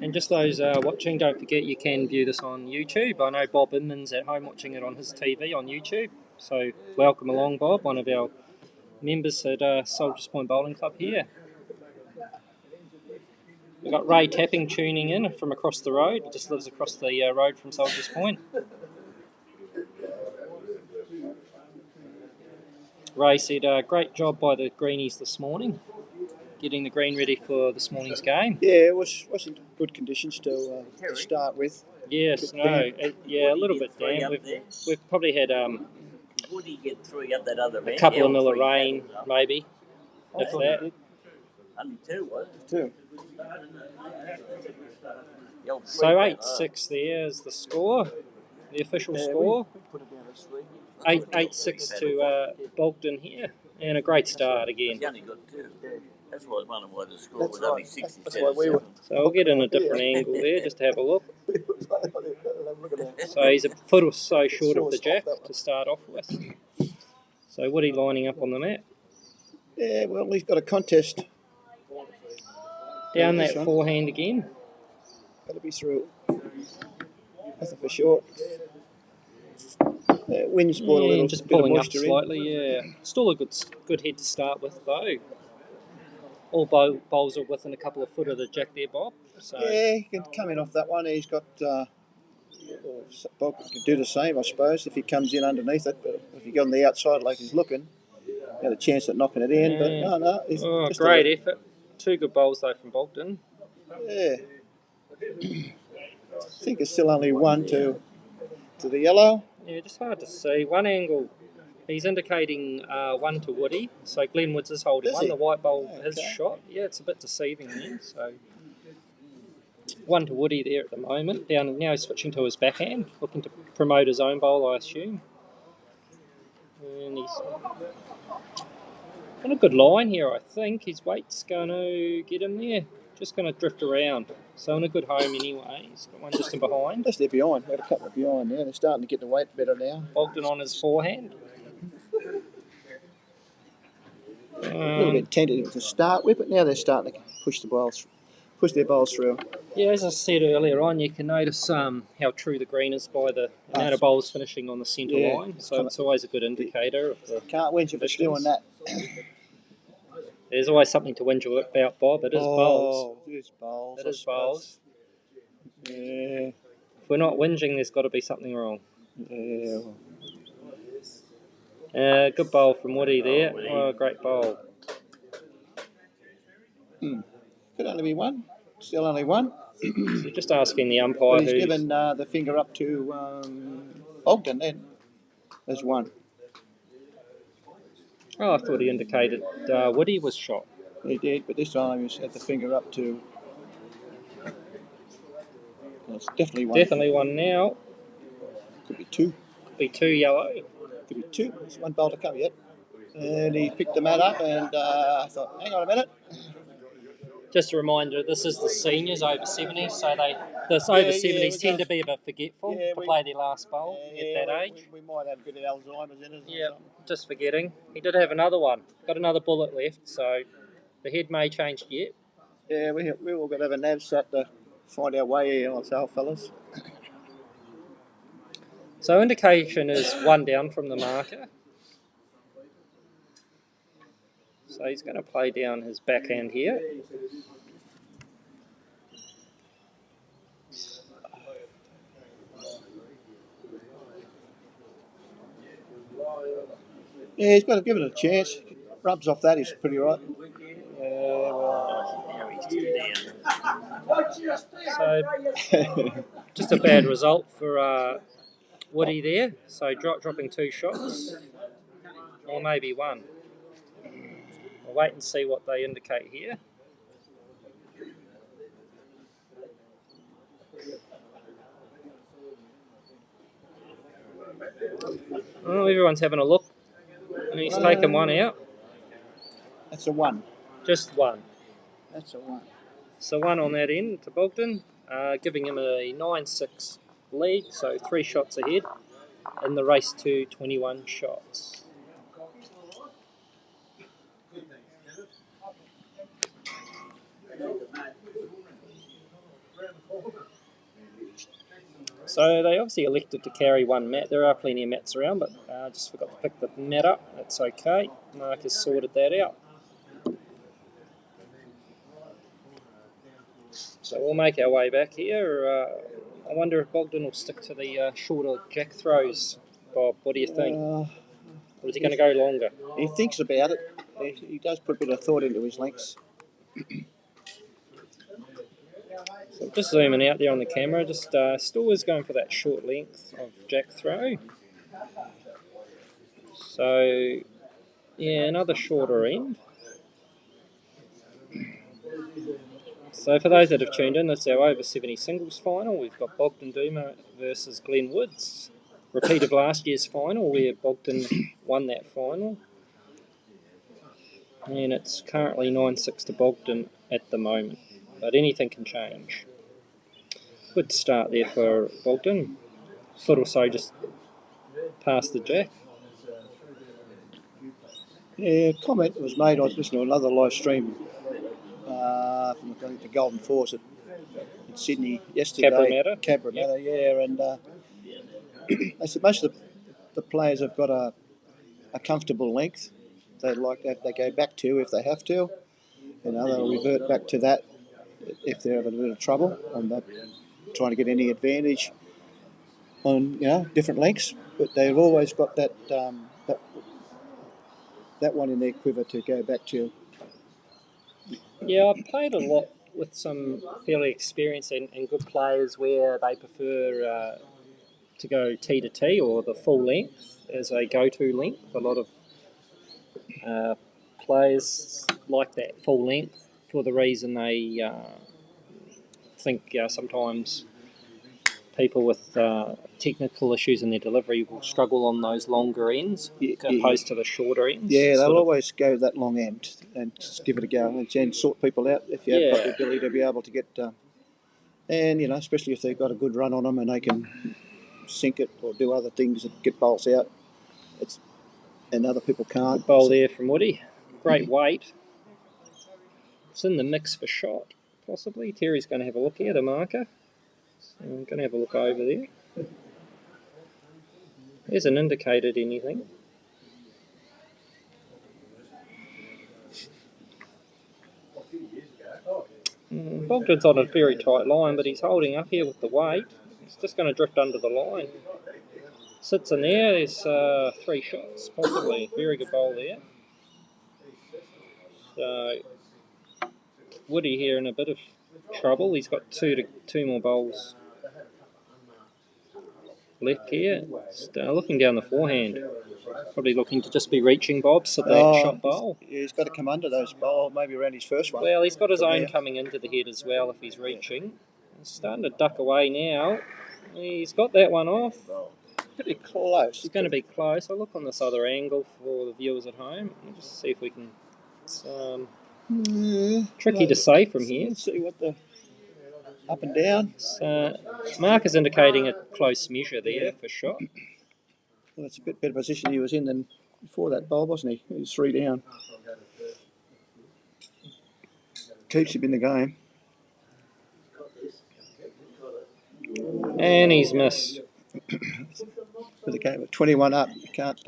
And just those watching, don't forget you can view this on YouTube. I know Bob Inman's at home watching it on his TV on YouTube. So welcome along, Bob, one of our members at Soldiers Point Bowling Club here. We've got Ray Tapping tuning in from across the road. He just lives across the road from Soldiers Point. Ray said, great job by the greenies this morning, getting the green ready for this morning's game. Yeah, it wasn't good conditions to start with. Yes, no, yeah, a little bit damp. We've probably had Would he get 3 up that other a end? couple of mil of rain, maybe, if that. Only 2, was it? 2. The old So three, 8-6 there is the score, the official Yeah, score. we put it down as 3. 8-6 to Bogdan here, and a great start again. He only got 2. That's why I was wondering why the score That's was only right. 60. That's why we were... So I'll get in a different angle there just to have a look. Look at that. So he's a foot or so short of the Short jack off that one. to start off with. So Woody lining up on the mat. Yeah, well, he's got a contest. Down This that one. forehand again. Got to be through. Nothing for short. Wind's brought a Yeah, little and just bit of pulling up moisture in. slightly, yeah. Still a good head to start with, though. All bowls are within a couple of foot of the jack there, Bob. So Yeah, he can come in off that one. He's got... Bob can do the same, I suppose, if he comes in underneath it. But if you go on the outside like he's looking, he had a chance at knocking it in. Yeah. But no, he's oh, just great effort. 2 good bowls, though, from Bogdan. Yeah. I think it's still only 1 to the yellow. Yeah, just hard to see. One angle, he's indicating 1 to Woody. So Glenn Woods is holding Is 1. he? The white bowl Okay. has shot. Yeah, it's a bit deceiving there. So 1 to Woody there at the moment. Down now he's switching to his backhand, looking to promote his own bowl, I assume. And he's on a good line here, I think. His weight's going to get him there. Just going to drift around. So in a good home anyway. He's got one just in behind. Yes, they're behind. We've got a couple behind now. They're starting to get the weight better now. Bogdan on his forehand. A little bit tentative to start with, but now they're starting to push their bowls through. Yeah, as I said earlier on, you can notice how true the green is by the amount of bowls finishing on the centre Yeah. line. So it's always a good indicator of the. Can't whinge if it's doing that. There's always something to whinge about, Bob. It is bowls. It is bowls. It I is suppose. bowls. Yeah. If we're not whinging, there's got to be something wrong. Yeah. Good bowl from Woody there. Oh, great bowl. Could only be 1. Still only 1. So just asking the umpire But he's who's... given the finger up to Ogden then. As 1. Oh, I thought he indicated Woody was shot. He did, but this time he's had the finger up to... Well, it's definitely 1. Definitely 1 now. Could be 2. Could be 2 yellow. Could be 2. There's 1 bowl to come yet. And he picked the mat up and I thought, hang on a minute. Just a reminder, this is the seniors over 70s, so over Yeah, 70s we tend go- to be a bit forgetful Yeah, to we- play their last bowl at that age. We might have a bit of Alzheimer's in us. or Yeah, something. just forgetting. He did have another one. Got another bullet left, so the head may change yet. Yeah, we all got to have a nav sat to find our way here, ourselves, fellas. So indication is 1 down from the marker. So he's going to play down his backhand here. Yeah, he's got to give it a chance. Rubs off that, he's pretty right. So just a bad result for Woody there. So dropping 2 shots, or maybe 1. We'll wait and see what they indicate here. Oh, everyone's having a look, and he's taken 1 out. That's a 1. Just 1. That's a 1. So 1 on that end to Bogdan, giving him a 9-6 lead, so 3 shots ahead in the race to 21 shots. So they obviously elected to carry 1 mat. There are plenty of mats around, but just forgot to pick the mat up. That's okay. Mark has sorted that out. So we'll make our way back here. I wonder if Bogdan will stick to the shorter jack throws. Bob, what do you think? Or is he going to go longer? He thinks about it. He does put a bit of thought into his lengths. So just zooming out there on the camera, just still is going for that short length of jack throw. So, yeah, another shorter end. So for those that have tuned in, it's our over 70 singles final. We've got Bogdan DUMA versus Glenn Woods. Repeat of last year's final where Bogdan won that final. And it's currently 9-6 to Bogdan at the moment. But anything can change. Good start there for Bogdan. Foot or so just past the jack. Yeah, a comment was made. I was listening to another live stream from the Golden Force in Sydney yesterday. Cabramatta, yeah. And they said most of the players have got a comfortable length. They like that. They go back to if they have to. They'll revert back to that if they're having a bit of trouble on that, trying to get any advantage on different lengths. But they've always got that one in their quiver to go back to. Yeah, I've played a lot with some fairly experienced and good players where they prefer to go T to T or the full length as a go-to length. A lot of players like that full length for the reason they think sometimes people with technical issues in their delivery will struggle on those longer ends opposed to the shorter ends. Yeah, they'll always go that long end and just give it a go and sort people out if you have got the ability to be able to get, and especially if they've got a good run on them and they can sink it or do other things and get bowls out. And other people can't. Good bowl there from Woody. Great weight. It's in the mix for shot, possibly. Terry's going to have a look here, the marker. So I'm going to have a look over there. There hasn't indicated anything. Bogdan's on a very tight line, but he's holding up here with the weight. It's just going to drift under the line. Sits in there. There's 3 shots, possibly. Very good bowl there. So Woody here in a bit of trouble. He's got two more bowls left here. Just, looking down the forehand. Probably looking to just be reaching Bob's at that shot bowl. He's got to come under those bowl, maybe around his first one. Well, he's got his own coming into the head as well if he's reaching. He's starting to duck away now. He's got that one off. Pretty close. It's going to be close. I'll look on this other angle for the viewers at home. We'll just see if we can... It's tricky to say from here. Let's see what the... Up and down. Mark is indicating a close measure there for shot. Well, that's a bit better position he was in than before that bowl, wasn't he? He was 3 down. Keeps him in the game. And he's missed. With the game at 21 up, you can't...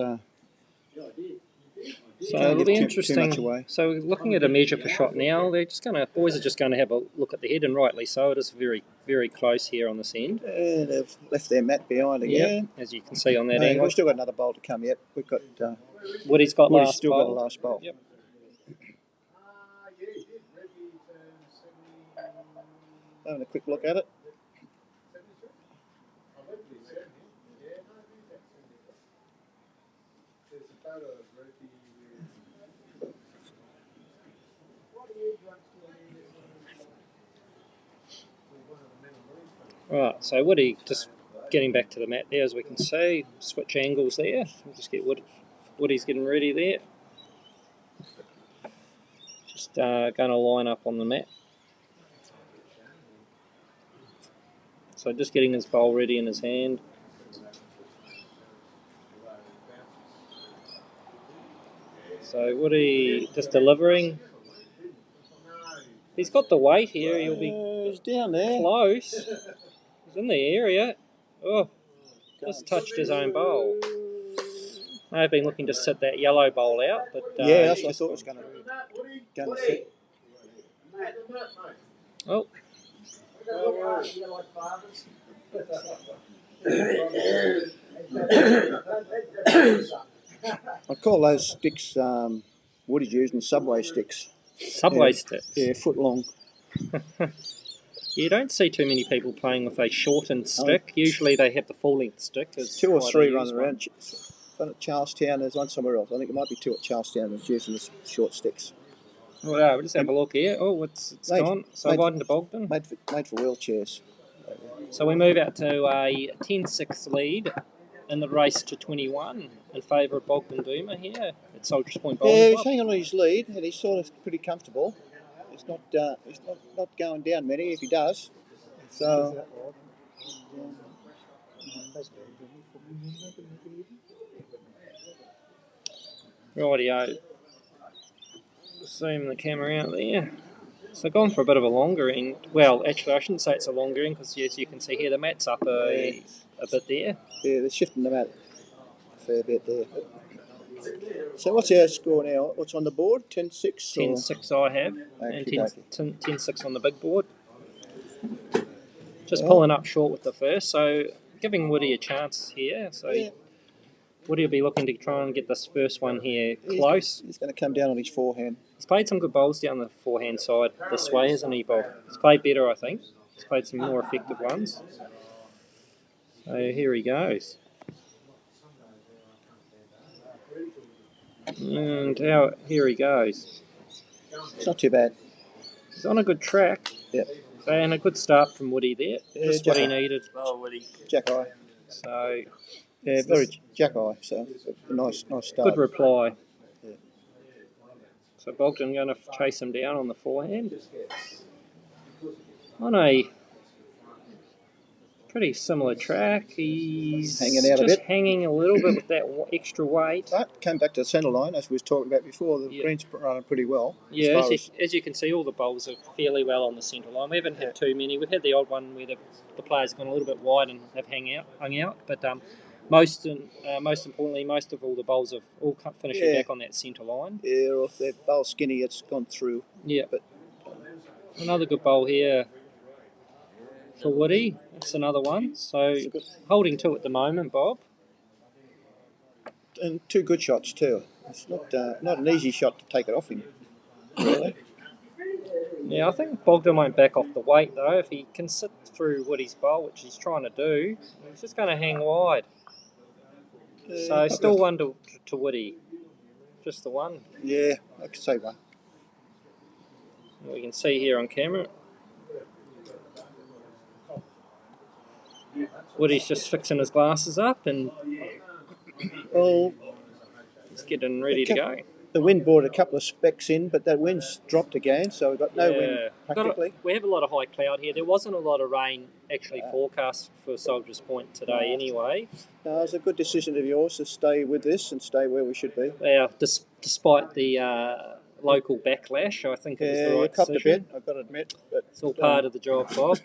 So it'll be interesting. So we're looking at a measure for shot now. They're just boys are just going to have a look at the head, and rightly so. It is very, very close here on this end. And they've left their mat behind again. Yep, as you can see on that angle. We've still got another bowl to come yet. We've got... Woody's got Woody's last still bowl. got a last bowl. Yep. having a quick look at it. Right, so Woody just getting back to the mat there, as we can see. Switch angles there. We'll just get Woody's getting ready there. Just going to line up on the mat. So just getting his bowl ready in his hand. So Woody just delivering. He's got the weight here. He'll be He's down there. close. He's in the area. Oh, just touched his own bowl. May have been looking to sit that yellow bowl out, but Yeah, that's what I thought it was going to sit. Oh, I call those sticks Woody's using Subway sticks. Subway sticks. Yeah, foot long. You don't see too many people playing with a shortened stick. Usually they have the full-length stick. It's 2 or quite 3 a running used around. One at Charlestown, there's one somewhere else. I think it might be 2 at Charlestown that's using the short sticks. one. Well, we'll just have a look here. Oh, it's gone. So wide into Bogdan. Made for wheelchairs. So we move out to a 10-6 lead in the race to 21 in favour of Bogdan DUMA here at Soldiers Point Bowling Yeah, Club. he's hanging on his lead and he's sort of pretty comfortable. He's not going down many if he does. So Rightio. Zoom the camera out there. So gone for a bit of a longer end. Well, actually, I shouldn't say it's a longer end because, as you can see here, the mat's up a bit there. yeah, they're shifting them out a fair bit there. So what's our score now? What's on the board? 10-6? 10-6 I have, and Okey-dokey. 10-6 on the big board. Just pulling up short with the first, so giving Woody a chance here. So Yeah. Woody will be looking to try and get this first one here close. He's going to come down on his forehand. He's played some good bowls down the forehand side this way, hasn't he, Bob? He's played better, I think. He's played some more effective ones. So here he goes. And here he goes. It's not too bad. He's on a good track. Yep. And a good start from Woody there. Yeah, Just what he needed. Oh, Woody. Jack eye. So Yeah, very Jack eye. So a nice start. good reply. Yeah. So Bogdan going to chase him down on the forehand. On a pretty similar track. He's Hanging out a just bit. hanging a little bit with that extra weight. But came back to the centre line as we was talking about before. The Yeah. green's running pretty well. Yeah, as as you can see, all the bowls are fairly well on the centre line. We haven't had too many. We've had the odd one where the players have gone a little bit wide and have hung out. But most importantly, most of all the bowls have all finishing back on that centre line. Yeah, or if they're bowl skinny, it's gone through. Yeah. But Another good bowl here for Woody. That's another one. So holding 2 at the moment, Bob. and 2 good shots too. It's not an easy shot to take it off him. Really. Yeah, I think Bogdan won't back off the weight though. If he can sit through Woody's bowl, which he's trying to do, he's just going to hang wide. So still one to Woody. Just the one. Yeah, I could say one. We can see here on camera. Woody's just fixing his glasses up and Well, he's getting ready to go. the wind brought a couple of specks in, but that wind's dropped again, so we've got no wind practically. We have a lot of high cloud here. There wasn't a lot of rain actually forecast for Soldiers Point today anyway. No, it was a good decision of yours to stay with this and stay where we should be. Yeah, despite the local backlash, I think it was the you right copped a decision. bit, I've got to admit. But It's all part of the job, Bob.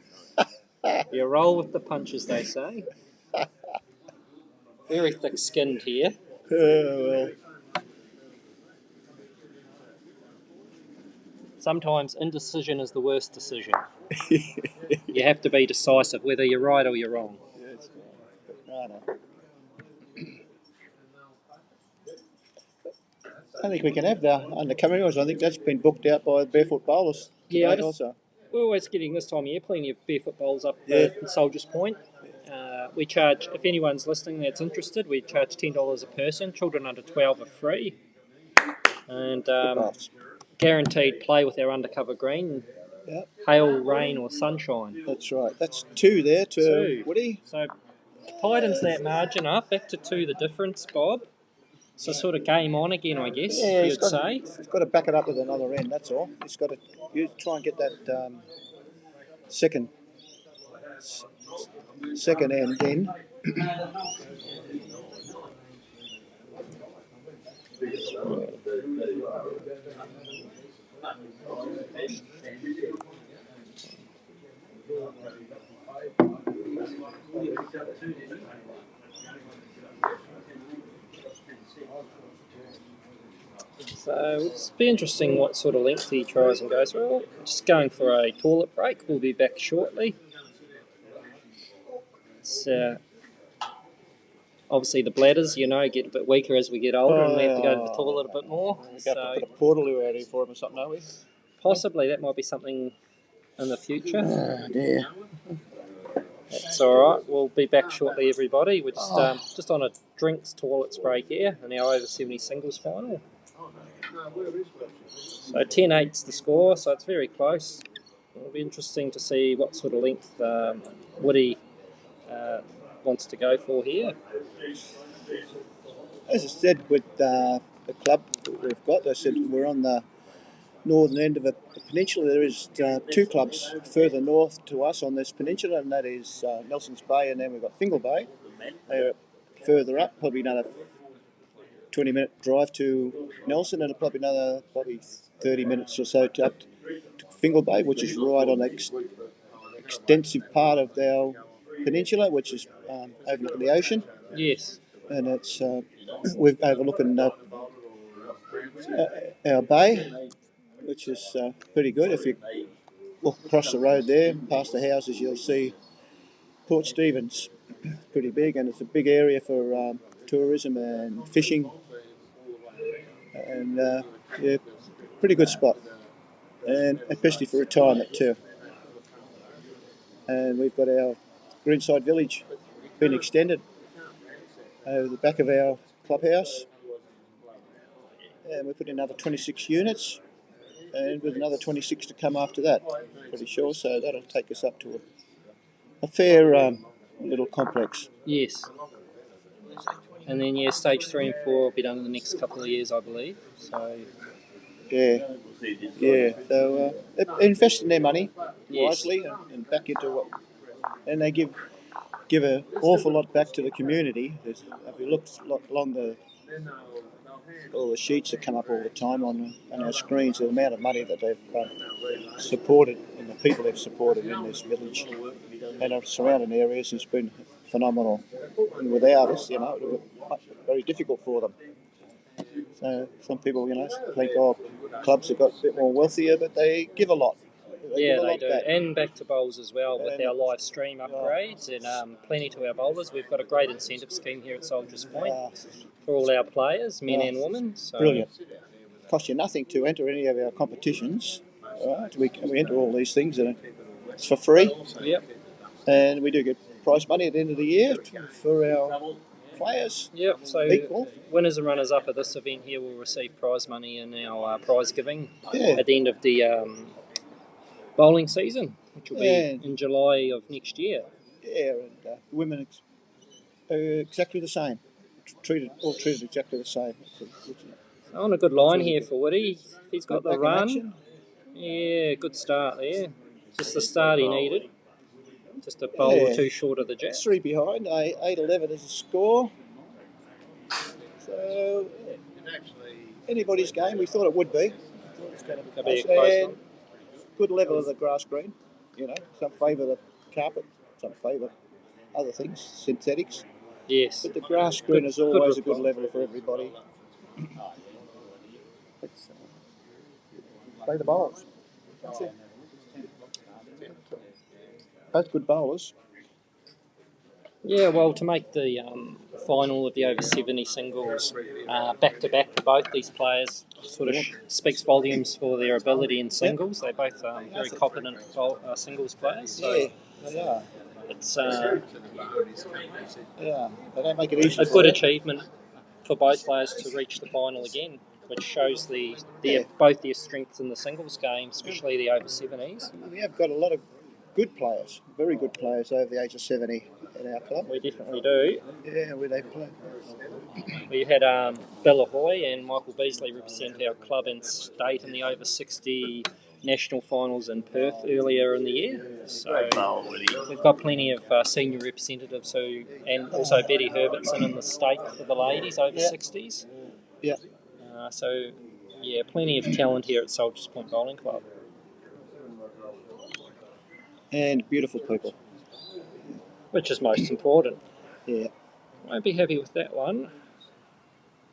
You roll with the punches, they say. Very thick-skinned here. well, Sometimes indecision is the worst decision. You have to be decisive, whether you're right or you're wrong. yes, no. I think we can have the undercoming. I think that's been booked out by the barefoot bowlers today also. we're always getting this time of year plenty of barefoot bowls up at Soldiers Point. We charge, if anyone's listening that's interested, we charge $10 a person. Children under 12 are free. And guaranteed play with our undercover green. Yep. Hail, rain or sunshine. That's right. That's 2 there to Woody. So tightens that margin up, back to 2 the difference, Bob. So sort of game on again, I guess, you'd say. He's got to back it up with another end, that's all. He's got to try and get that second end in. So it's be interesting what sort of length he tries and goes. Well, just going for a toilet break. We'll be back shortly. It's obviously the bladders, get a bit weaker as we get older, and we have to go to the toilet a bit more. We've got to put a portaloo out here for him or something, don't we? Possibly that might be something in the future. Oh dear. That's all right. We'll be back shortly, everybody. We're just on a drinks toilets break here in our over 70 singles final. So 10-8's the score, so it's very close. It'll be interesting to see what sort of length Woody wants to go for here. As I said, with the club that we've got, I said we're on the northern end of a peninsula. There is 2 clubs further north to us on this peninsula, and that is Nelson's Bay, and then we've got Fingal Bay. They're further up, probably another 20-minute drive to Nelson, and probably another 30 minutes or so to Fingal Bay, which is right on the extensive part of our peninsula, which is overlooking the ocean. Yes. And it's we're overlooking our bay, which is pretty good. If you walk across the road there, past the houses, you'll see Port Stephens, pretty big, and it's a big area for tourism and fishing. And pretty good spot, and especially for retirement too. And we've got our Greenside Village been extended over the back of our clubhouse, and we put in another 26 units, and with another 26 to come after that, pretty sure. So that'll take us up to a fair little complex. Yes. And then stage 3 and 4 will be done in the next couple of years, I believe. So yeah. So they're investing their money wisely and back into what, and they give an awful lot back to the community. If you look along all the sheets that come up all the time on our screens, the amount of money that they've supported and the people they've supported in this village and our surrounding areas has been phenomenal. And without us, it would be very difficult for them. So some people, think, clubs have got a bit more wealthier, but they give a lot. They do. Back. And back to bowls as well with our live stream upgrades and plenty to our bowlers. We've got a great incentive scheme here at Soldiers Point for all our players, men and women. So. Brilliant. Costs you nothing to enter any of our competitions. Right? We enter all these things and it's for free. Yep. And we do get prize money at the end of the year for our players. Yep, so winners and runners up at this event here will receive prize money in our prize giving at the end of the bowling season, which will be in July of next year. Yeah, and women are exactly the same, treated exactly the same. On a good line here for Woody. He's got the run. Yeah, good start there. Just the start he needed. Just a bowl or two short of the jack. 3 behind, 8-11 is a score. So, anybody's game, we thought it would be. It's going to be close. And good level of the grass green. Some favour the carpet, some favour other things, synthetics. Yes. But the grass green is always a good level for everybody. Play the bowlers. That's it. Both good bowlers. Yeah, well, to make the final of the over 70 singles back to back for both these players sort of speaks volumes for their ability in singles. They're both very competent singles players. So Yeah, they are. it's Yeah, they don't make it easy. a good achievement for both players to reach the final again, which shows both their strengths in the singles game, especially the over 70s. We have got a lot of good players, very good players over the age of 70 in our club. We definitely do. Yeah, where they play. We had Bill Ahoy and Michael Beasley represent our club and state in the over 60 national finals in Perth earlier in the year. So we've got plenty of senior representatives and also Betty Herbertson in the state for the ladies over 60s. Yeah. So yeah, plenty of talent here at Soldiers Point Bowling Club. And beautiful people. Which is most important. Yeah. Won't be happy with that one.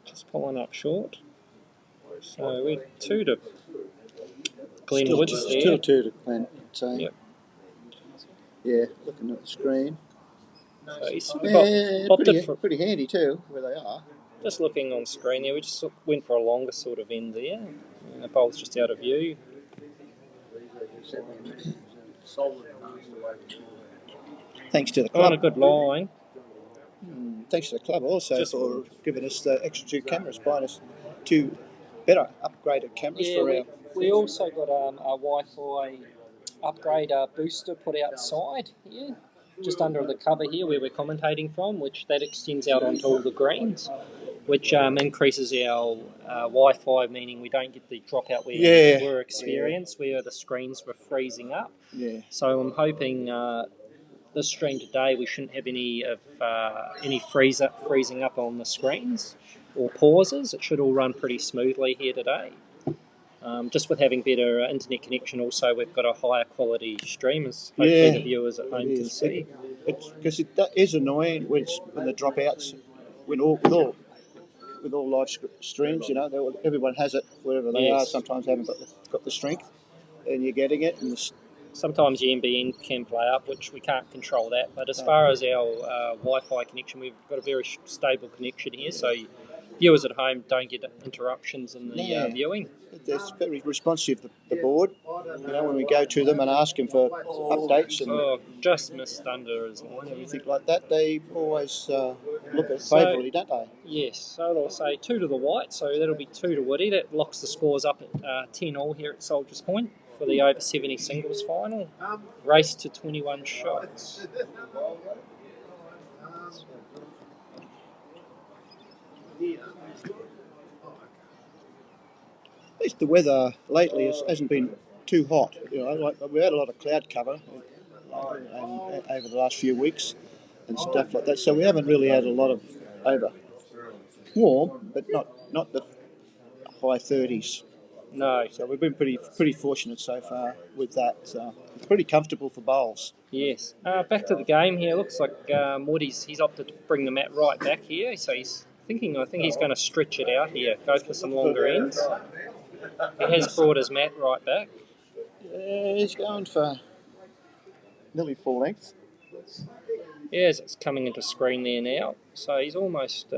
Just pulling up short. So we're 2 to Glenwood there. Still 2 to Glen. So, yep. Yeah, looking at the screen. So he's pretty handy too, where they are. Just looking on screen there, we just went for a longer sort of end there. And the bowl's just out of view. Thanks to the club. On a good line. Thanks to the club also for giving us the extra 2 cameras, buying us 2 better upgraded cameras for our. We also got a Wi-Fi upgrade booster put outside here, just under the cover here where we're commentating from, which that extends out onto all the greens, which increases our Wi-Fi, meaning we don't get the dropout we were experienced where the screens were freezing up. Yeah. So I'm hoping this stream today we shouldn't have any freezing up on the screens or pauses. It should all run pretty smoothly here today. Just with having better internet connection, also we've got a higher quality stream, as hopefully the viewers at home can see. Because it is annoying when the dropouts, with all live streams, you know, everyone has it wherever they are. Sometimes they haven't got the strength, and you're getting it. And sometimes the NBN can play up, which we can't control that. But as far as our Wi-Fi connection, we've got a very stable connection here, so viewers at home don't get interruptions in the viewing. It's very responsive, the board. You know, when we go to them and ask them for updates and just missed under his line, everything like that, they always look at it favourably, don't they? Yes, so they'll say 2 to the white, so that'll be 2 to Woody. That locks the scores up at 10-all here at Soldiers Point for the over 70 singles final. Race to 21 shots. At least the weather lately hasn't been too hot. You know, like we had a lot of cloud cover over the last few weeks and stuff like that. So we haven't really had a lot of over warm, but not the high 30s. No. So we've been pretty fortunate so far with that. It's pretty comfortable for bowls. Yes. Back to the game here. Looks like Woody's opted to bring the mat right back here. So I think he's going to stretch it out here, go for some longer ends. He has brought his mat right back. Yeah, he's going for nearly full length. Yes, it's coming into screen there now. So he's almost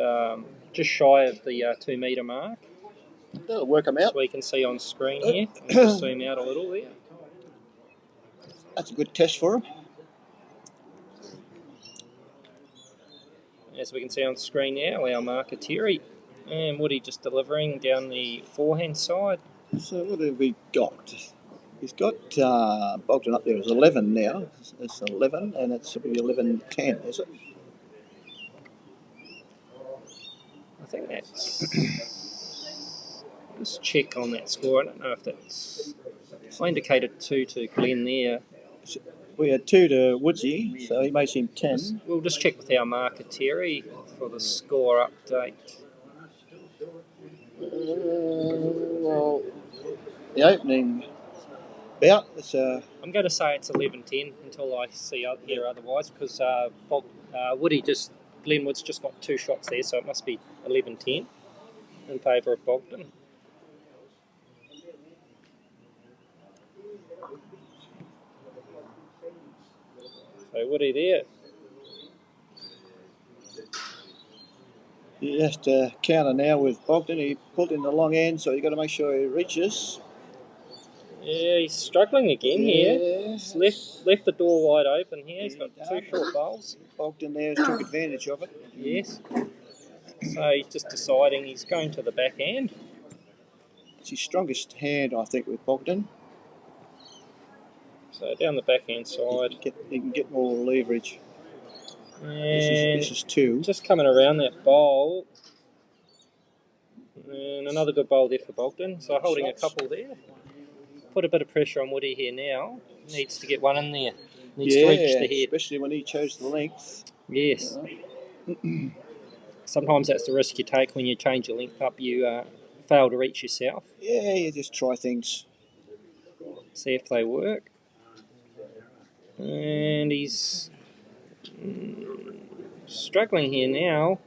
just shy of the 2 metre mark. That'll work him out. So we can see on screen here. I'll just zoom out a little there. That's a good test for him. As we can see on screen now, our marker Terry. And Woody just delivering down the forehand side. So what have we got? He's got Bogdan up there as 11 now. It's 11 and it's 11-10, is it? I think that's... Just check on that score. I don't know if that's... I indicated 2 to Glenn there. We had 2 to Woodsy, so he makes him 10. We'll just check with our marker Terry for the score update. Well, the opening bout, I'm going to say it's 11-10 until I hear otherwise, because Glenwood's just got 2 shots there, so it must be 11-10 in favour of Bogdan. So Woody there. He has to counter now with Bogdan. He pulled in the long end, so you've got to make sure he reaches. Yeah, he's struggling again here. Yeah. He's left the door wide open here. He's got two short bowls. Bogdan there took advantage of it. Yes. So he's just deciding he's going to the backhand. It's his strongest hand, I think, with Bogdan. So down the backhand side. He can get more leverage. And this is two. Just coming around that bowl. And another good bowl there for Bogdan. So holding a couple there. Put a bit of pressure on Woody here now. Needs to get one in there. Needs to reach the head. Especially when he chose the length. Yes. Sometimes that's the risk you take when you change your length up. You fail to reach yourself. Yeah, you just try things. See if they work. And he's struggling here now.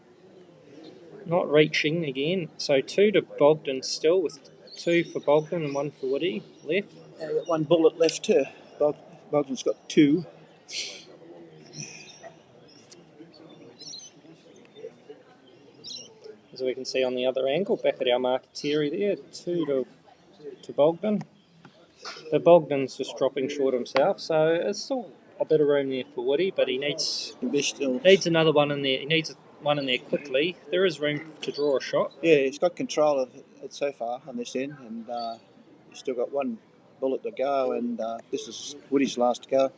Not reaching again. So 2 to Bogdan still, with 2 for Bogdan and 1 for Woody left. Got one bullet left too. Bogdan's got 2. As we can see on the other angle, back at our marker Terry there, 2 to Bogdan. But Bogdan's just dropping short himself, so it's still a bit of room there for Woody, but he needs another one in there. He needs one in there quickly. There is room to draw a shot. Yeah, he's got control of it so far on this end, and he's still got one bullet to go, and this is Woody's last go.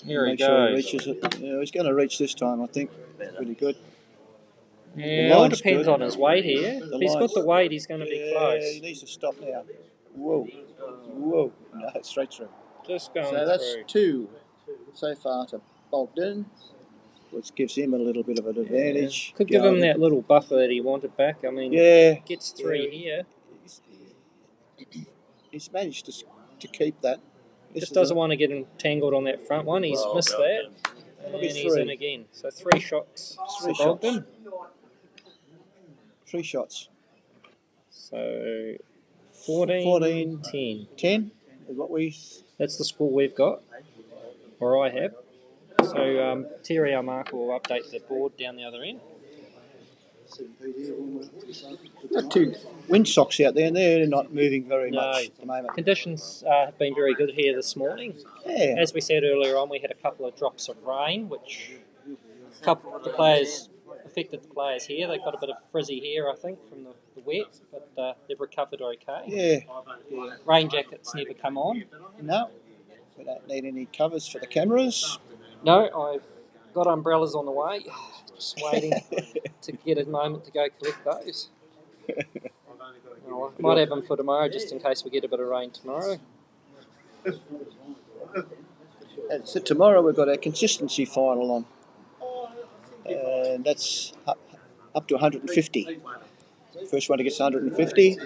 Here he goes. Sure he reaches it. Yeah, he's going to reach this time, I think. Really good. Yeah, it all depends on his weight here. If he's got the weight, he's going to be close. Yeah, he needs to stop now. Whoa. No, straight through. Just going through. So that's 2 so far to Bogdan, which gives him a little bit of an advantage. Could give him that little buffer that he wanted back. I mean, gets 3 here. He's managed to keep that. Just doesn't want to get entangled on that front one. He's missed that. And he's in again. So 3 shots for Bogdan. 3 shots. So 14, 10. 10 is what that's the score we've got, or I have. So Terry, our marker, will update the board down the other end. Got 2 windsocks out there, and they're not moving very much at the moment. Conditions have been very good here this morning. Yeah. As we said earlier on, we had a couple of drops of rain, which affected the players here. They got a bit of frizzy hair, I think, from the wet, but they've recovered okay. Yeah. Rain jackets never come on. No, we don't need any covers for the cameras. No, I've got umbrellas on the way. Just waiting to get a moment to go collect those. I might have them for tomorrow, just in case we get a bit of rain tomorrow. So tomorrow we've got a consistency final on. And that's up to 150. First one to get 150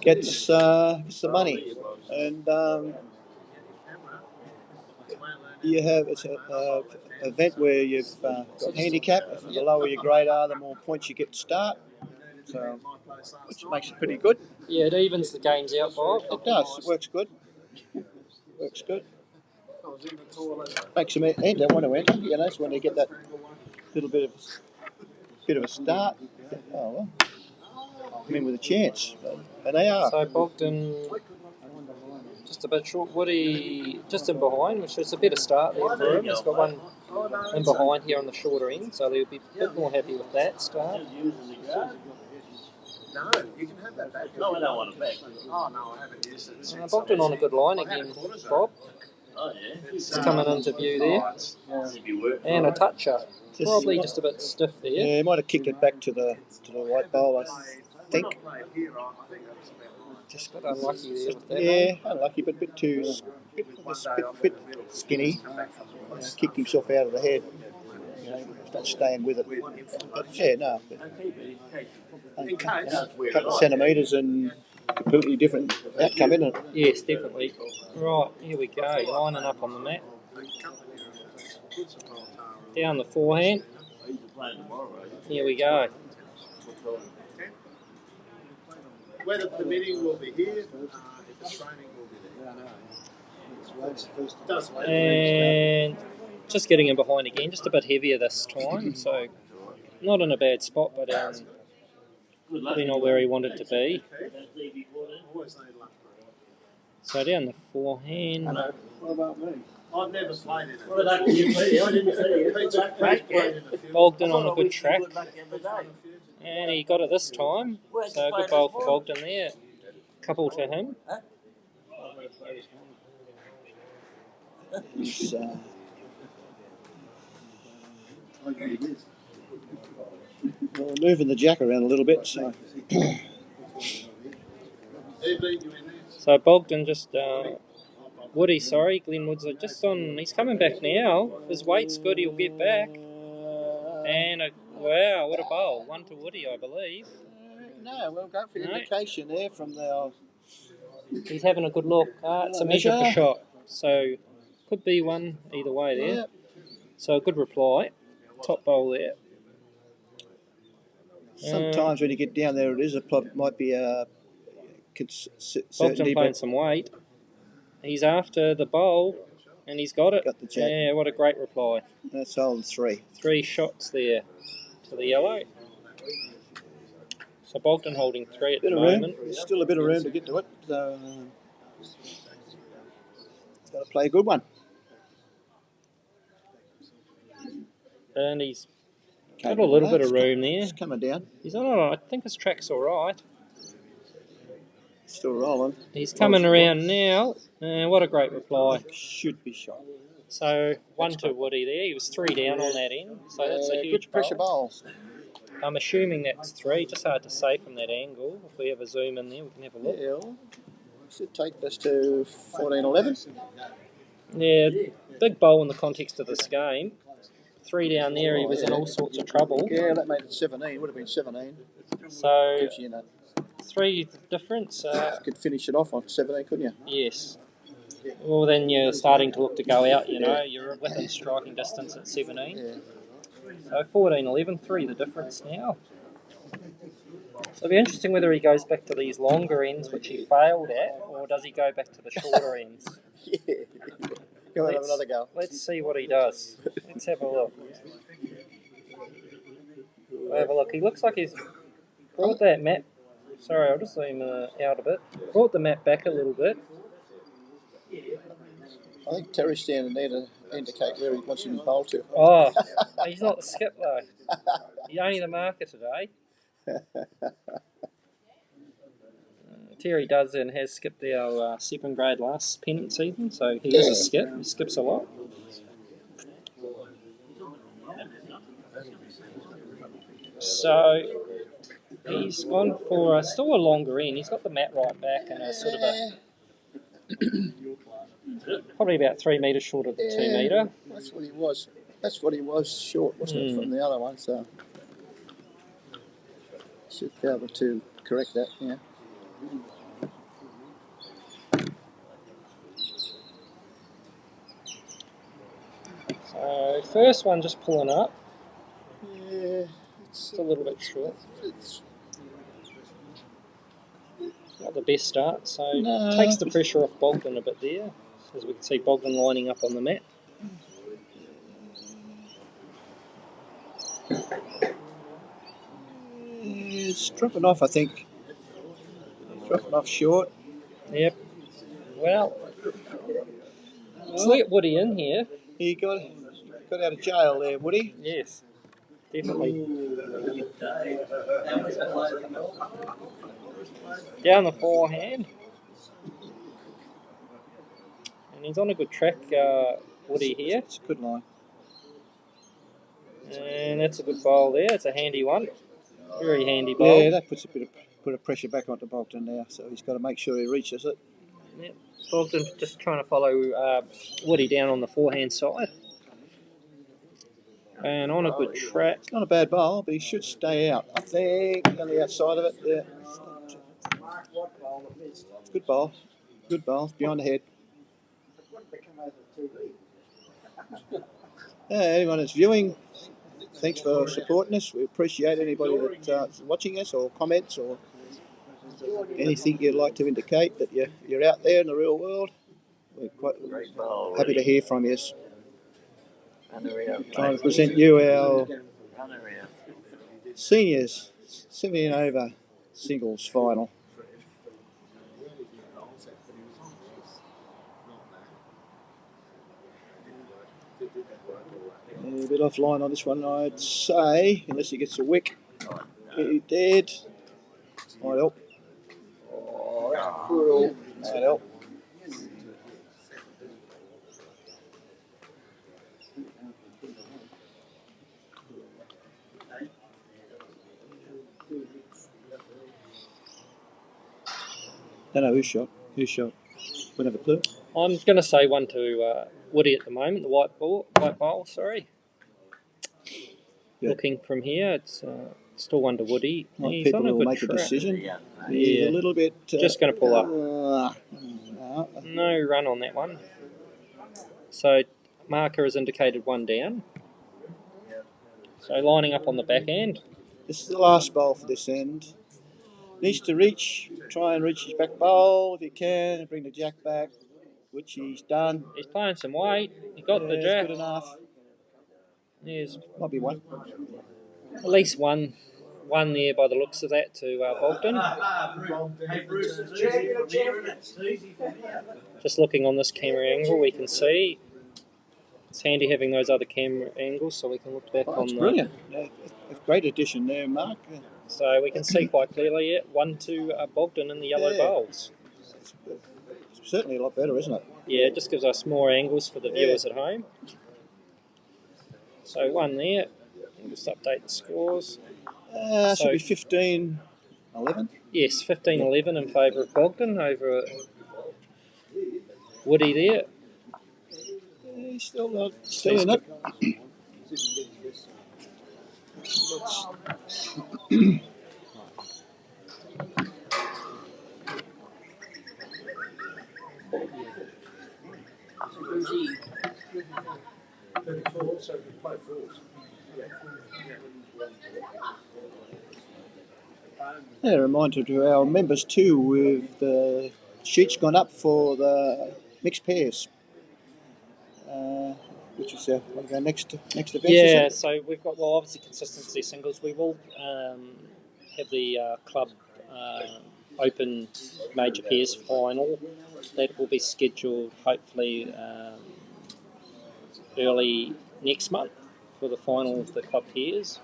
gets the money. And you have it's an event where you've got handicap. The lower your grade are, the more points you get to start. So, which makes it pretty good. Yeah, it evens the games out, Bob. It does. It works good. Makes them enter, want to enter. You know, it's when they get that little bit of a start. Oh well, come in with a chance, and they are. So Bogdan just a bit short. Woody just in behind, which is a better start there for him. He's got one in behind here on the shorter end, so they'll be a bit more happy with that start. No, you can have that back. No, I don't want it back. Oh, no, I have it. Yes, it's Bogdan on a good line again, Bob. Oh, yeah. He's coming into view there. And a toucher. Probably just a bit stiff there. Yeah, he might have kicked it back to the white bowl, I think. Just got unlucky there with that. Yeah, unlucky, but a bit skinny. Kicked himself out of the head. You know, not staying with it. But yeah, no. A couple of centimetres and completely different outcome, isn't it? Yes, definitely. Right, here we go. Lining up on the mat. Down the forehand. Here we go. Whether the meeting will be here, if the training will be there. And just getting in behind again, just a bit heavier this time. So not in a bad spot, but probably not where he wanted to be. So down the forehand. What about me? I've never played in it. What luck you be? I didn't see you. Good luck, mate. Bogdan on a good track. And he got it this time. So a good bowl for Bogdan there. Couple to him. He's, well, moving the jack around a little bit, so So Bogdan just, Glenn Woods are just on, he's coming back now. If his weight's good, he'll get back. And, wow, what a bowl. One to Woody, I believe. no, we'll go for the indication there from the... He's having a good look. It's a measure for shot. So, could be one either way there. Yep. So, a good reply. Top bowl there. Sometimes when you get down there, might be a... Bogdan playing some weight. He's after the bowl, and he's got it. Got the jack. Yeah, what a great reply. That's holding 3. 3 shots there to the yellow. So Bogdan holding 3 at the moment. There's still a bit of room to get to it. So he's got to play a good one. And he's got a little bit of room there. It's coming down. He's on. I think his track's all right. Still rolling. He's coming around now. What a great reply. Should be shot. So 1 to Woody there. He was 3 down on that end. So that's a huge good pressure bowl. I'm assuming that's 3. Just hard to say from that angle. If we have a zoom in there, we can have a look. Yeah, should take this to 14-11. Yeah, big bowl in the context of this game. 3 down there, he was in all sorts of trouble. Yeah, that made it 17. Would have been 17. So gives you that. 3 difference. You could finish it off on 17, couldn't you? Yes. Well, then you're starting to look to go out, you know. You're within striking distance at 17. Yeah. So 14-11, 3 the difference now. So it'll be interesting whether he goes back to these longer ends, which he failed at, or does he go back to the shorter ends? Yeah. Go and have another go. Let's see what he does. Let's have a look. We'll have a look. He looks like he's brought that mat. Sorry, I'll just zoom out a bit. Brought the mat back a little bit. I think Terry's standing there to indicate where he wants him to bowl to. Oh, he's not the skip though. He's only the marker today. Terry does and has skipped our 7th grade last pennant season, so he is a skip. He skips a lot. So he's gone for still a longer end. He's got the mat right back and a sort of a probably about 3 metres short of the 2 metre. That's what he was. That's what he was short, wasn't it, from the other one? So should be able to correct that. Yeah. So first one just pulling up. Yeah. It's a little bit short. It's Not the best start, so takes the pressure off Bogdan a bit there. As we can see Bogdan lining up on the mat. It's dropping off, I think. Dropping off short. Yep. Well, let's let Woody in here. He got out of jail there, Woody. Yes, definitely. Down the forehand. And he's on a good track, Woody here. It's a good line. And that's a good bowl there. It's a handy one. Very handy bowl. Yeah, that puts a bit of pressure back onto Bogdan now, so he's got to make sure he reaches it. Yep. Bogdan just trying to follow Woody down on the forehand side. And on a good track. It's not a bad bowl, but he should stay out. I think on the outside of it. Yeah. Good bowl. Good bowl. It's behind the head. Anyone that's viewing, thanks for supporting us. We appreciate anybody that's watching us or comments or anything you'd like to indicate that you're out there in the real world. We're quite happy to hear from you. Trying to present you our Seniors 70 and over singles final. A bit offline on this one, I'd say, unless he gets a wick. He did. Might help. Might help. Don't know who shot. Who shot? We don't have a clue. I'm going to say one to Woody at the moment, the white bowl, sorry. Yeah. Looking from here, it's still one to Woody. Like He's on people a will good make track. a decision. Yeah. He's a little bit. Just going to pull up. No. No run on that one. So marker has indicated one down. So lining up on the back end. This is the last bowl for this end. Needs to try and reach his back bowl if he can, and bring the jack back, which he's done. He's playing some weight. He got the It's jack. good enough. There's Might be one. at least one there by the looks of that to Bogdan. Just looking on this camera angle, we can see it's handy having those other camera angles so we can look back on That's the. brilliant. A great addition there, Mark. So we can see quite clearly, one to Bogdan in the yellow bowls. It's certainly a lot better, isn't it? Yeah, it just gives us more angles for the viewers at home. So one there. We'll just update the scores. Should be 15-11. Yes, 15-11 in favour of Bogdan over Woody there. He's still in it. Yeah, a reminder to our members too, with the sheets gone up for the mixed pairs, which is one of our next events. Yeah, so we've got, obviously consistency singles. We will have the club open major pairs final. That will be scheduled hopefully early next month for the final of the club pairs.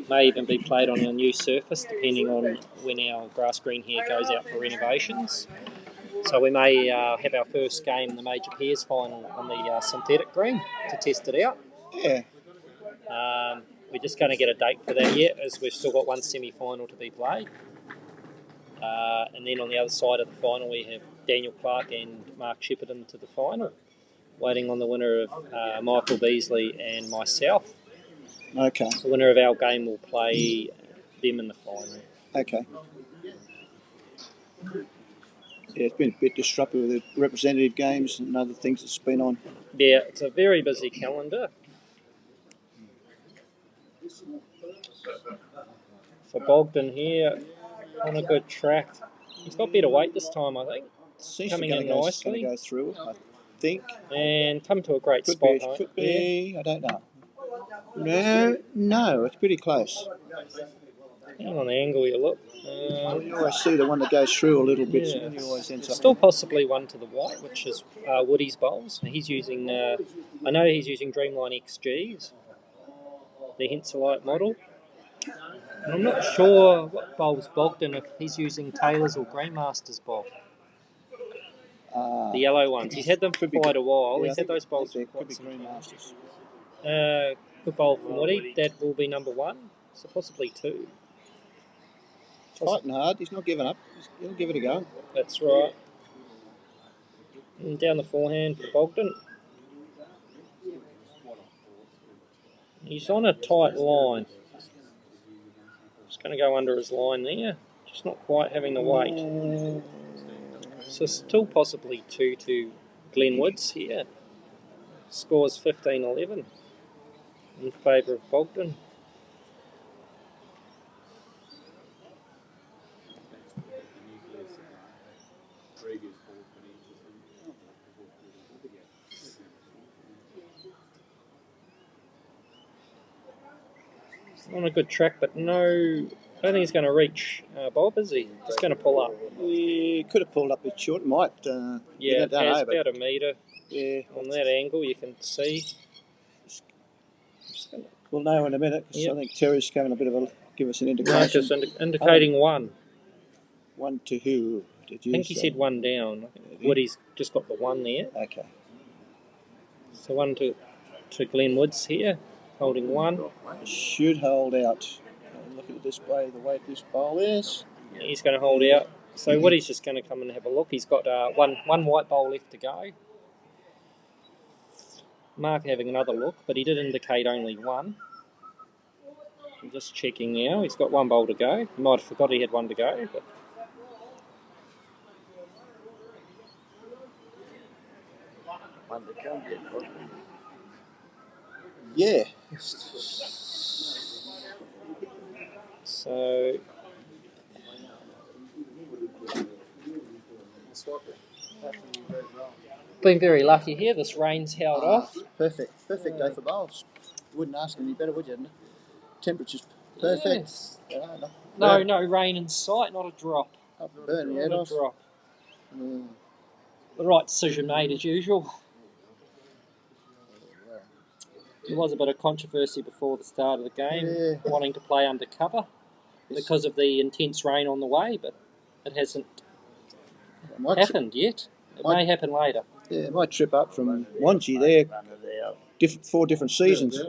May even be played on a new surface depending on when our grass green here goes out for renovations. So we may have our first game in the major pairs final on the synthetic green to test it out. Yeah. We're just going to get a date for that yet, as we've still got one semi-final to be played. And then on the other side of the final we have Daniel Clark and Mark Shepparton to the final, waiting on the winner of Michael Beasley and myself. Okay. The winner of our game will play them in the final. Okay. Yeah, it's been a bit disruptive with the representative games and other things that's been on. Yeah, it's a very busy calendar. For Bogdan here, on a good track. He's got better weight this time, I think. Seems Coming to in nicely. go through, I think. And come to a great Could spot. be, could be. I don't know. No, it's pretty close. Depending on the angle you look. You always see the one that goes through a little bit. Yeah. You always ends up. Still possibly one to the white, which is Woody's bowls. He's using, I know he's using Dreamline XGs, the Henselite model. And I'm not sure what bowls Bogdan, if he's using Taylor's or Greenmaster's bowl. The yellow ones. He's had them for quite a while. Yeah, He's had those bowls for could be quite some Green time. Masters. Good bowl from Woody. That will be number one, so possibly two. Fighting hard. He's not giving up. He'll give it a go. That's right. And down the forehand for Bogdan. He's on a tight line. Just going to go under his line there. Just not quite having the weight. So still possibly 2 to Glenn Woods here. Scores 15-11 in favour of Bogdan. On a good track, but no, I don't think he's going to reach Bob, is he? Just going to pull up. He could have pulled up a bit short. Might. Yeah, don't know, it's but about a metre. yeah, On that angle, you can see. we'll know in a minute. 'Cause Yep. I think Terry's coming a bit of a give us an indication. Marcus indicating one. 1 to who? Did you I think he say? said one down. I think Woody's just got the one there. Okay. So one to Glenn Woods here, holding one. Should hold out. Look at the display, the weight this bowl is. He's going to hold out. So Woody's just going to come and have a look. He's got one white bowl left to go. Mark having another look, but he did indicate only one. I'm just checking now. He's got one bowl to go. He might have forgot he had one to go. But Yeah. so been very lucky here. This rain's held off. Perfect day for bowls. Wouldn't ask any better, would you? Temperature's perfect. Yes. No, No rain in sight. Not a drop. burn your head Not a off. drop. Mm. The right decision made as usual. There was a bit of controversy before the start of the game, wanting to play under cover because of the intense rain on the way, but it hasn't happened yet. It may happen later. Yeah, my trip up from Wanji there, 4 different seasons,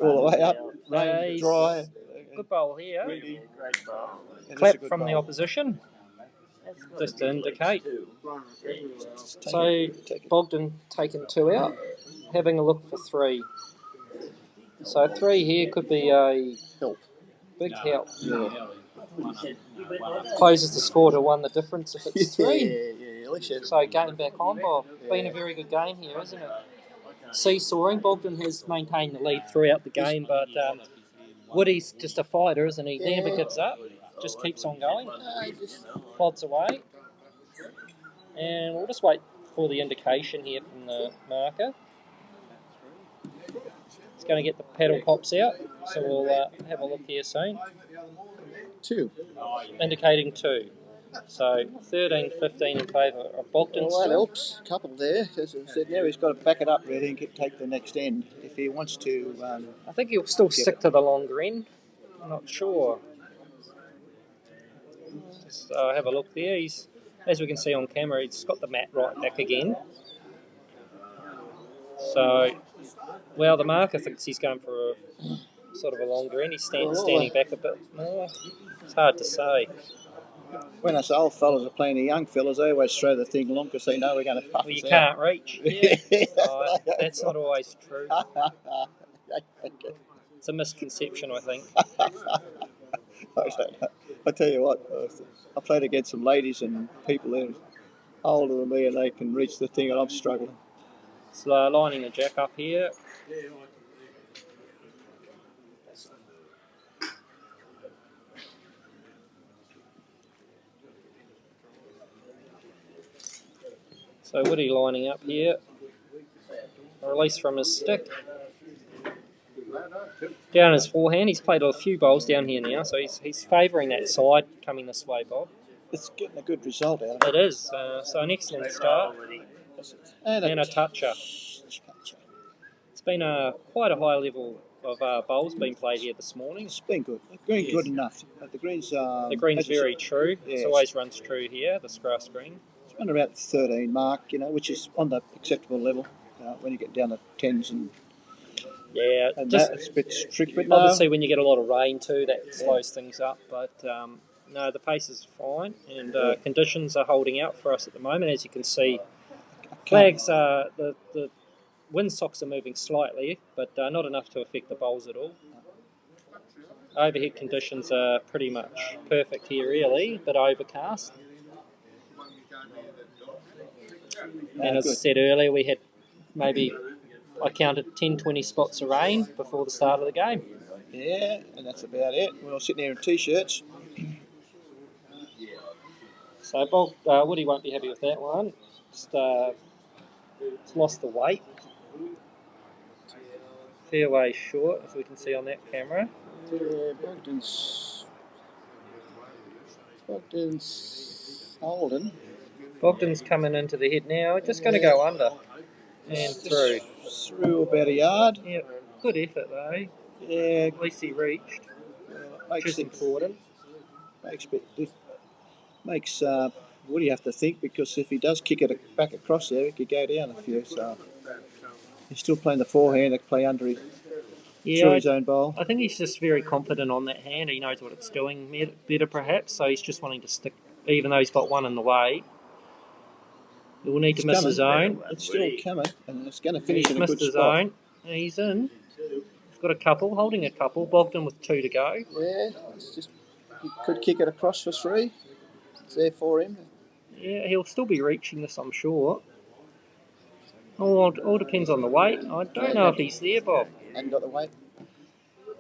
all the way up, rain, dry. Good bowl here. Windy. Clap from the opposition, just to indicate. So Bogdan taking 2 out, having a look for 3. So 3 here could be a big help. Yeah. Closes the score to 1 the difference if it's 3. Yeah. So game back on, Bob. Been a very good game here, isn't it? Seesawing. Bogdan has maintained the lead throughout the game, but Woody's just a fighter, isn't he? He never gives up. Just keeps on going. Plods away. And we'll just wait for the indication here from the marker. It's going to get the paddle pops out, so we'll have a look here soon. 2. Indicating 2. So 13-15 in favour of Bogdan. Well, that helps. Couple there. As I said, now he's got to back it up really and take the next end if he wants to. I think he'll still stick to the longer end. I'm not sure. Just have a look there. He's, as we can see on camera, he's got the mat right back again. So, well, the marker thinks he's going for a sort of a longer end. He's standing back a bit more. It's hard to say. When us old fellas are playing the young fellas, they always throw the thing along because they know we're going to puff Well, you us can't reach. Yeah. That's not always true. It's a misconception, I think. I don't know. I tell you what, I played against some ladies and people there older than me and they can reach the thing and I'm struggling. So lining the jack up here. So Woody lining up here. A release from his stick. Down his forehand. He's played a few bowls down here now, so he's favouring that side coming this way, Bob. It's getting a good result out of it. It is. So an excellent start. And a toucher. It's been quite a high level of bowls being played here this morning. It's been good. The green's good enough. The green's very true. Yes. It always runs true here, this grass green. It's around about the 13 mark, which is on the acceptable level when you get down to 10s and it's a bit tricky. But obviously, when you get a lot of rain too, that slows things up. But no, the pace is fine, and conditions are holding out for us at the moment. As you can see, flags are the windsocks are moving slightly, but not enough to affect the bowls at all. Overhead conditions are pretty much perfect here, really, but overcast. And as I said earlier, we had maybe, I counted 10-20 spots of rain before the start of the game. Yeah, and that's about it. We're all sitting there in T-shirts. So Woody won't be happy with that one. Just it's lost the weight. fair way short, as we can see on that camera. Yeah, Bogdan's holding. Bogdan's coming into the head now, just going to go under and through. Through about a yard. Yeah, good effort though. Yeah, At least he reached, which is important. Makes Woody have to think, because if he does kick it back across there, he could go down a few. So he's still playing the forehand to play under his, through his own bowl. I think he's just very confident on that hand. He knows what it's doing better, perhaps. So he's just wanting to stick, even though he's got one in the way. He will need to miss his own. It's still coming, and it's going to finish in a good Missed his spot. own. He's in. He's got a couple, holding a couple. Bogdan with 2 to go. Yeah, it's just, he could kick it across for 3. It's there for him. Yeah, he'll still be reaching this, I'm sure. All depends on the weight. I don't know if he's there, Bob. Hadn't got the weight.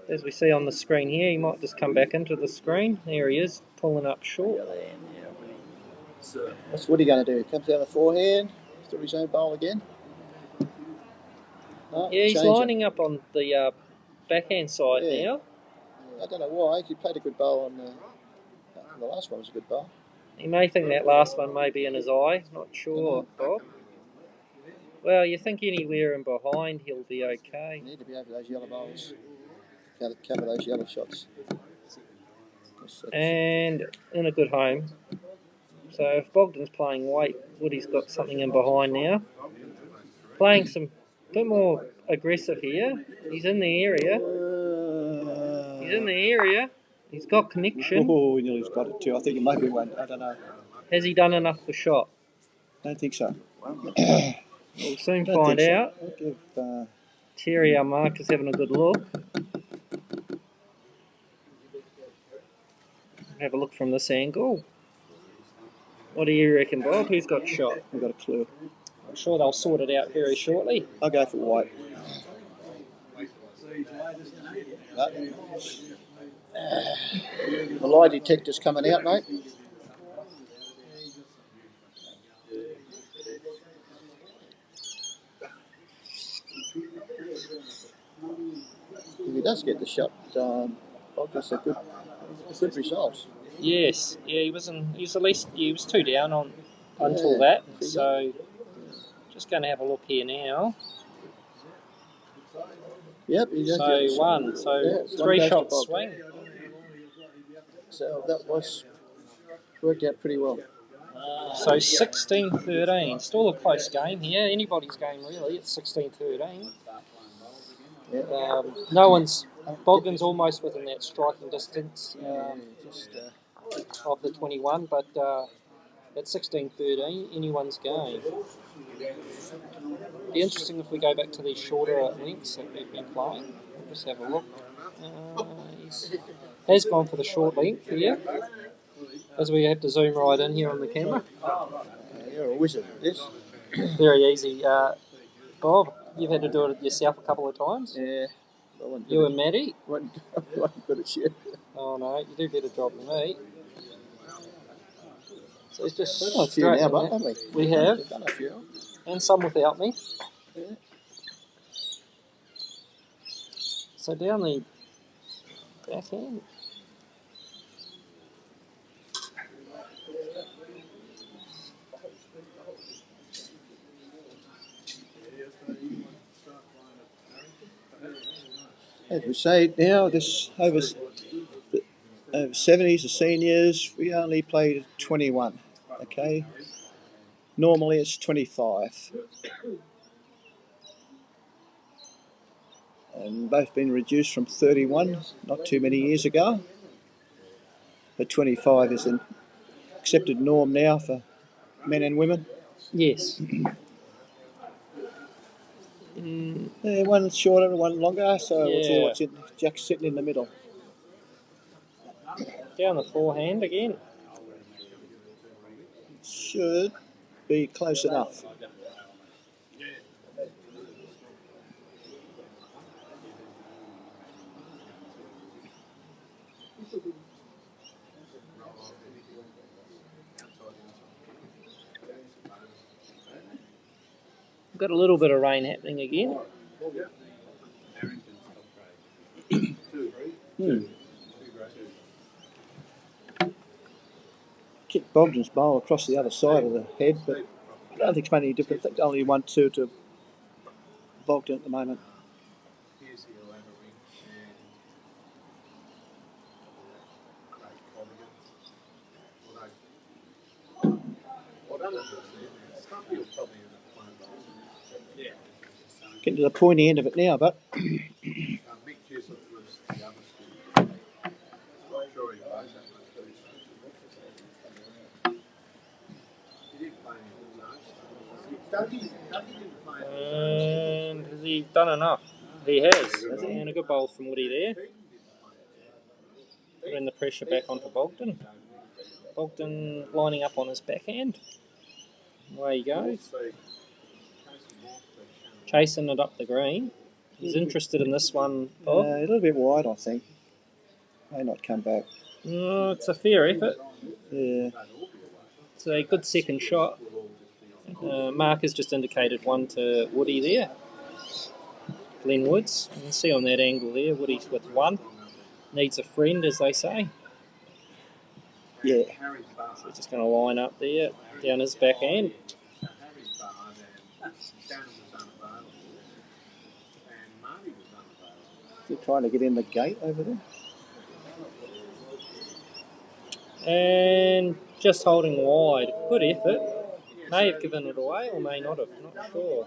As we see on the screen here, he might just come back into the screen. There he is, pulling up short. What's Woody going to do? He comes down the forehand, through his own bowl again. No, Yeah, he's lining up on the backhand side now. I don't know why. He played a good bowl on the last one was a good bowl. He may think that last one may be in his eye. Not sure, Bob. Well, you think anywhere in behind he'll be okay. You need to be over those yellow bowls. Cover those yellow shots. And in a good home. So if Bogdan's playing weight, Woody's got something in behind now. Playing some bit more aggressive here. He's in the area. He's in the area. He's got connection. Oh, he nearly's got it too. I think it might be one. I don't know. Has he done enough for shot? Don't think so. We'll soon find out. Terry, our mark, is having a good look. Have a look from this angle. What do you reckon, Bob? Who's got shot? I've got a clue. I'm sure they'll sort it out very shortly. I'll go for white. The lie detector's coming out, mate. If he does get the shot, that's a good result. Yes, yeah, he was at least 2 down on until that. So just going to have a look here now. Yep, so 1. So yeah, 3 shots swing. So that worked out pretty well. So 16-13, still a close game here. Anybody's game really. It's 16-13. Yeah. Bogdan's almost within that striking distance of the 21, but at 16-13, anyone's game. Be interesting if we go back to these shorter lengths that we've been playing. We'll just have a look. Has gone for the short length here, as we have to zoom right in here on the camera. You're a wizard at this. Very easy. Bob, you've had to do it yourself a couple of times. Yeah. You and Maddie. Wasn't good at shit. Oh no, you do a better job than me. So it's just We've done a few now, but haven't we? We have. We've done a few. And some without me. Yeah. So down the backhand. As we say now, this over 70s, the seniors, we only played 21. Okay. Normally it's 25. And both been reduced from 31 not too many years ago. But 25 is an accepted norm now for men and women. Yes. Yeah, one shorter and one longer, so we'll see Yeah. what's in. Jack's sitting in the middle. Down the forehand again. Should be close enough. Got a little bit of rain happening again. Kicked Bogdan's bowl across the other side of the head, but I don't think it's made any difference. I think only 1-2 to Bogdan at the moment. Getting to the pointy end of it now, but And has he done enough? He has. And a good bowl from Woody there. Putting the pressure back onto Bogdan. Bogdan lining up on his backhand. Away he goes. Chasing it up the green. He's interested in this one, Bob. a little bit wide, I think. May not come back. No, it's a fair effort. Yeah. It's a good second shot. Mark has just indicated one to Woody there. Glenn Woods. You can see on that angle there, Woody's with one. Needs a friend, as they say. Yeah. So he's just going to line up there, down his backhand. Still trying to get in the gate over there. And just holding wide. Good effort. May have given it away or may not have. Not sure.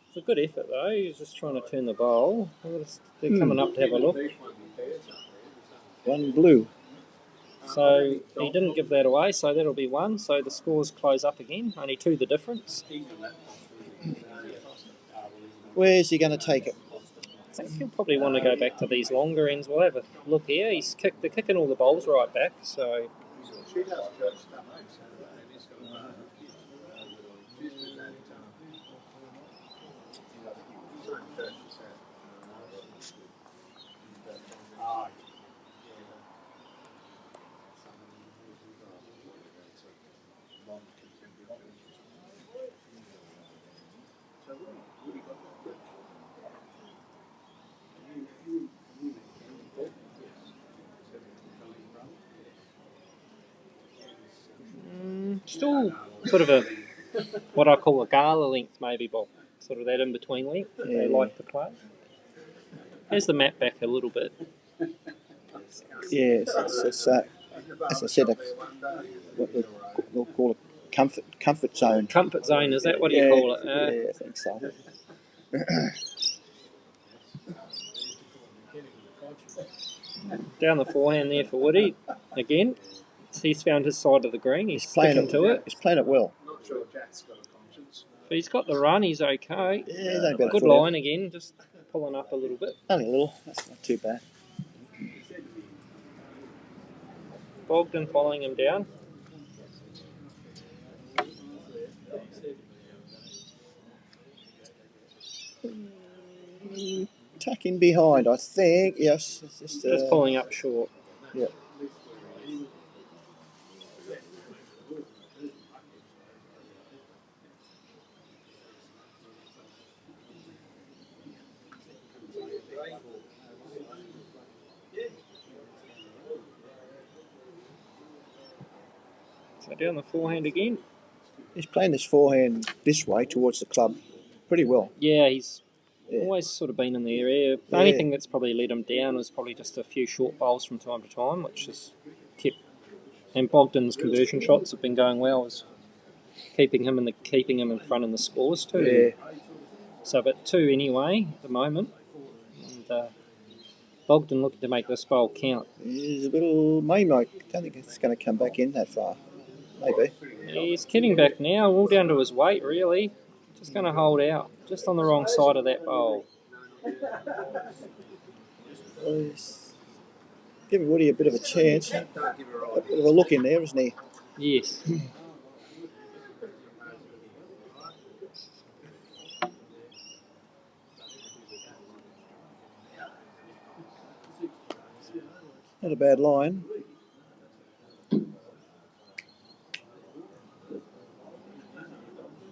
It's a good effort though. He's just trying to turn the bowl. They're coming up to have a look. One blue. So he didn't give that away, so that'll be one. So the scores close up again. Only two the difference. Where's he going to take it? I think he'll probably want to go back to these longer ends. We'll have a look here. They're kicking all the bowls right back, so. Still sort of a, what I call a gala length maybe, Bob. Sort of that in-between length that they like to play. Has the mat back a little bit. Yes, it's as I said, what we'll call a comfort zone. Comfort zone, is that what you call it? Yeah, I think so. Down the forehand there for Woody. Again, he's found his side of the green. He's sticking to it. He's playing it well. But he's got the run. He's okay. Yeah, good line again. Just pulling up a little bit. Only a little. That's not too bad. Bogdan following him down. Tucking behind, I think. Yes. It's just pulling up short. Yeah. So down the forehand again. He's playing this forehand this way towards the club pretty well. Yeah, he's always sort of been in the area. The only thing that's probably let him down was probably just a few short bowls from time to time, which has kept. And Bogdan's conversion shots have been going well, is keeping him in front in the scores too. Yeah. So, but 2 anyway at the moment. And Bogdan looking to make this bowl count. He's a little I don't think it's going to come back in that far. Maybe. He's getting back now, all down to his weight really. Just going to hold out, just on the wrong side of that bowl. Well, he's giving Woody a bit of a chance. A bit of a look in there, isn't he? Yes. Not a bad line.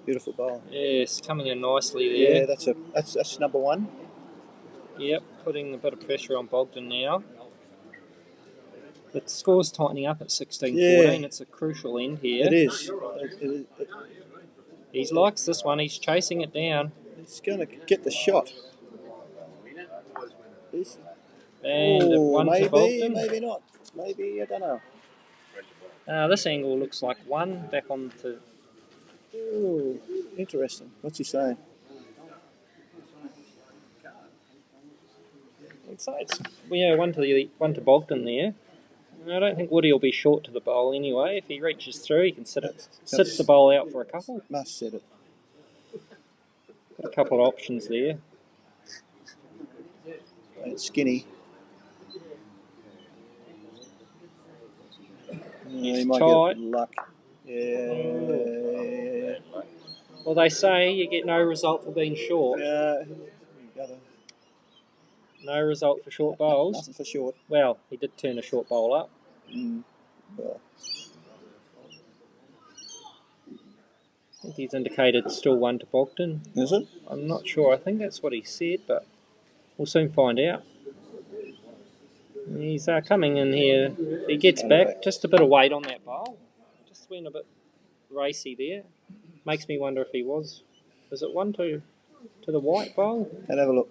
Beautiful bowl. Yes, coming in nicely there. Yeah, that's number one. Yep, putting a bit of pressure on Bogdan now. The score's tightening up at 16-14. Yeah. It's a crucial end here. It is. He likes this one. He's chasing it down. It's going to get the shot. And one to Bogdan. Maybe not. Maybe, I don't know. This angle looks like one back on to... Ooh, interesting. What's he saying? So it's one to Bogdan there. I don't think Woody will be short to the bowl anyway. If he reaches through, he can sit the bowl out for a couple. Must set it. Got a couple of options there. It's skinny. He might tight. get luck. Yeah. Well, they say you get no result for being short. No result for short bowls. Nothing for short. Well, he did turn a short bowl up. Well. I think he's indicated still one to Bogdan. Is it? I'm not sure. I think that's what he said, but we'll soon find out. He's coming in here. He gets back. Just a bit of weight on that bowl. Just went a bit racy there. Makes me wonder if he was. Is it one to the white bowl? Have a look.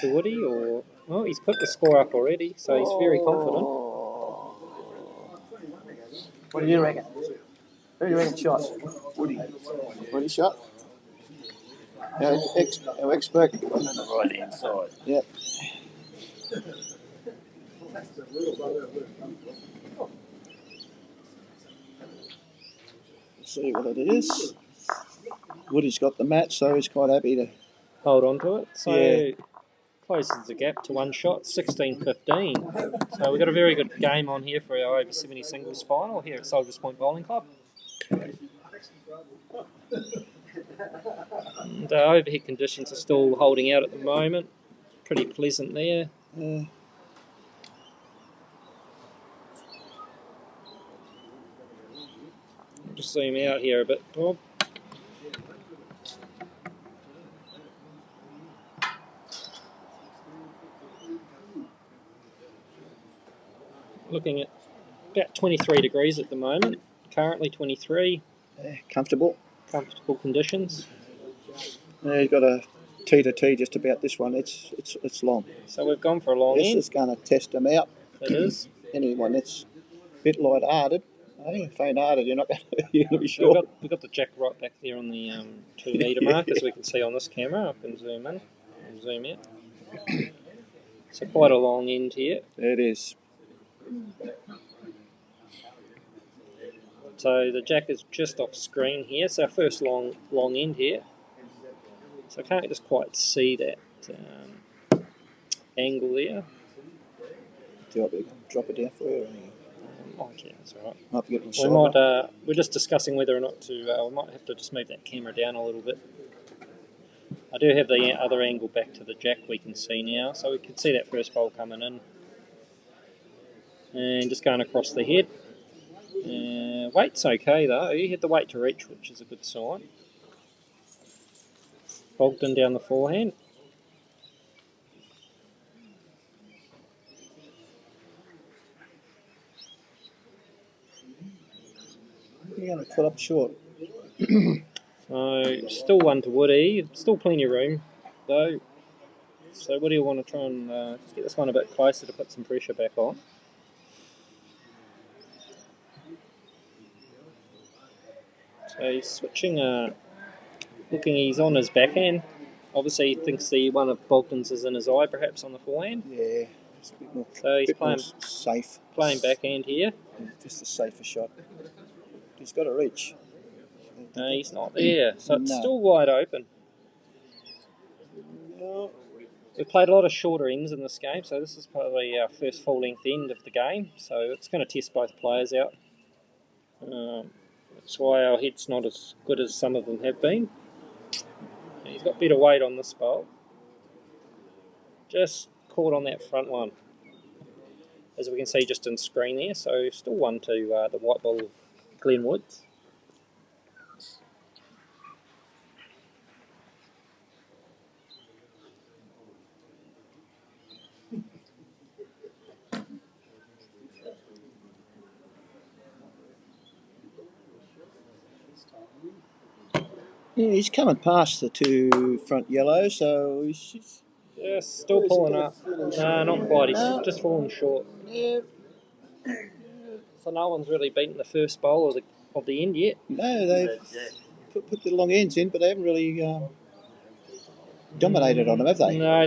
To Woody, or well, he's put the score up already, so he's very confident. What do you reckon? Who do you reckon shot? Woody. Woody shot? Our expert. On the right hand side. Yep. Let's see what it is. Woody's got the match, so he's quite happy to hold on to it. So yeah. Closes the gap to one shot, 16-15. So we've got a very good game on here for our over 70 singles final here at Soldiers Point Bowling Club. And overhead conditions are still holding out at the moment. Pretty pleasant there. Yeah. I'll just zoom out here a bit, Bob. Looking at about 23 degrees at the moment. Currently 23. Yeah, comfortable Conditions. Yeah, you've got a tee to tee just about this one. It's long. So we've gone for a long end. This is going to test them out. It is. Anyone that's a bit light-hearted, I think faint-hearted, you're not going to be sure. We've got the jack right back there on the 2 metre mark, as we can see on this camera. I can zoom in and zoom out. So quite a long end here. It is. So the jack is just off screen here. It's our first long end here. So I can't just quite see that angle there. Do you want me to drop it down for you? Okay, that's all right. Might be getting we're just discussing whether or not to. We might have to just move that camera down a little bit. I do have the other angle back to the jack we can see now, so we can see that first bowl coming in. And just going across the head. Weight's okay though. He had the weight to reach, which is a good sign. Bogdan down the forehand. You're going to pull up short. So still one to Woody. Still plenty of room though. So Woody will want to try and just get this one a bit closer to put some pressure back on. So he's switching, looking, he's on his backhand. Obviously he thinks the one of Bogdan's is in his eye, perhaps on the forehand. Yeah, just a bit more, so he's safe. Playing backhand here. Just a safer shot. He's got to reach. No, he's not there. So it's still wide open. No. We've played a lot of shorter ends in this game, so this is probably our first full-length end of the game. So it's going to test both players out. That's why our head's not as good as some of them have been. And he's got better weight on this bowl. Just caught on that front one. As we can see just in screen there, so still one to the white ball of Glen Woods. Yeah, he's coming past the two front yellows, so he's Yeah, still pulling up. No, not quite. He's No. just falling short. yeah. So no one's really beaten the first bowl of the end yet. No, they've put the long ends in, but they haven't really dominated on them, have they? No,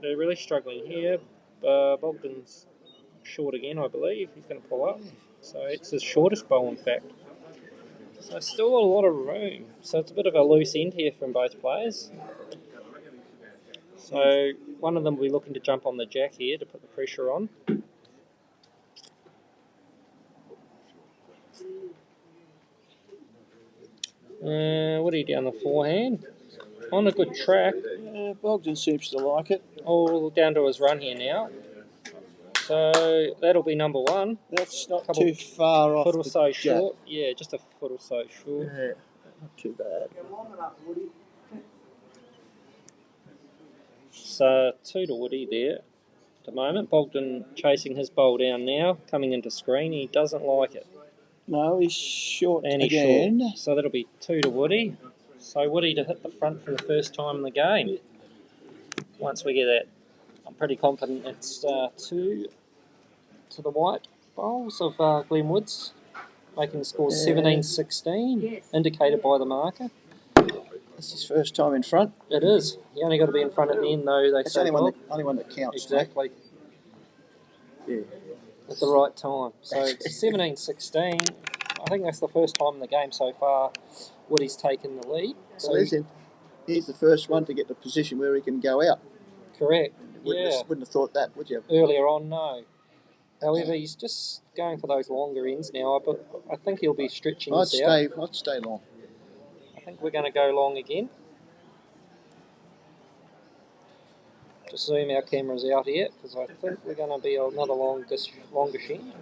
they're really struggling here. Bogdan's short again, I believe. He's going to pull up. So it's his shortest bowl, in fact. So still a lot of room. So it's a bit of a loose end here from both players. So one of them will be looking to jump on the jack here to put the pressure on. Woody down the forehand. On a good track. Bogdan seems to like it. All down to his run here now. So that'll be number one. That's not too far off Foot or the so jack. short. Yeah, just a foot or so short. Yeah, not too bad. So 2 to Woody there at the moment. Bogdan chasing his bowl down now, coming into screen. He doesn't like it. No, he's short And he's again. short. So that'll be 2 to Woody. So Woody to hit the front for the first time in the game. Once we get that, I'm pretty confident it's 2 to the white bowls of Glenwoods, making the score 17-16, indicated by the marker. It's his first time in front. It is. You only got to be in front at the end, though. They It's say, only one that counts. exactly. Yeah. At the right time. So it's 17-16. I think that's the first time in the game so far Woody's taken the lead. So he's the first one to get the position where he can go out. Correct. Wouldn't have thought that, would you? Earlier on, no. However, he's just going for those longer ends now, but I think he'll be stretching I'd this out. I'd stay long. I think we're going to go long again. Just zoom our cameras out here, because I think we're going to be another longish end.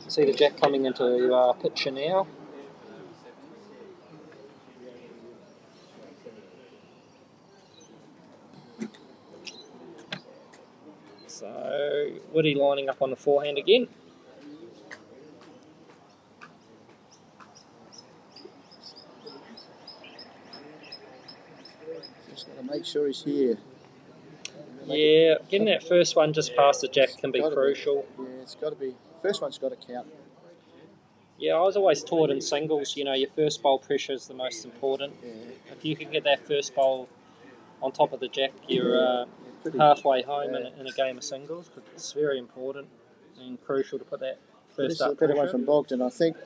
See the jack coming into picture now. So, Woody lining up on the forehand again. Just got to make sure he's here. Yeah, getting that first one just past the jack can be crucial. Yeah, it's got to be. First one's got to count. Yeah, I was always taught in singles, your first bowl pressure is the most important. Yeah. If you can get that first bowl on top of the jack, you're halfway home in a game of singles. But it's very important and crucial to put that first up This is a better one pressure. from Bogdan, I think.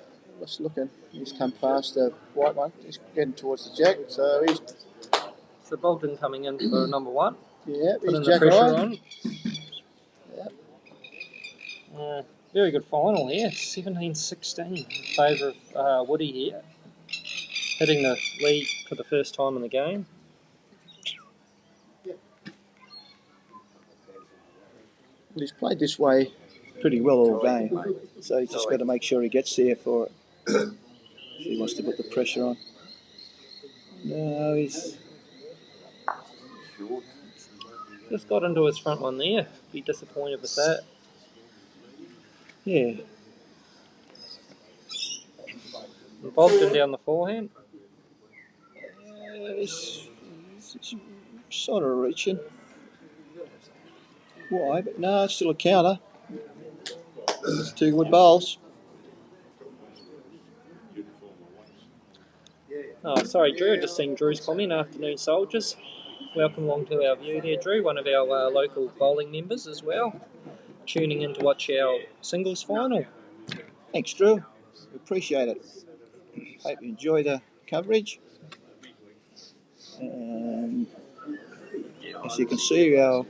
Just looking, he's come past the white one. He's getting towards the jack, so he's. So Bogdan coming in for number one. Yeah, he's Putting the jack pressure on. Yeah. Very good final here, 17-16 in favour of Woody here. Hitting the lead for the first time in the game. Well, he's played this way pretty well all game, so he's just got to make sure he gets there for it. If he wants to put the pressure on. No, he's. Just got into his front one there. Be disappointed with that. Yeah. And Bogdan down the forehand. He's sort of reaching. Why? But no, it's still a counter. It's 2 good bowls. Oh, sorry, Drew. I just seen Drew's comment. Afternoon, soldiers. Welcome along to our view there, Drew. One of our local bowling members as well. Tuning in to watch our singles final. Thanks, Drew. We appreciate it. Hope you enjoy the coverage. As you can see, our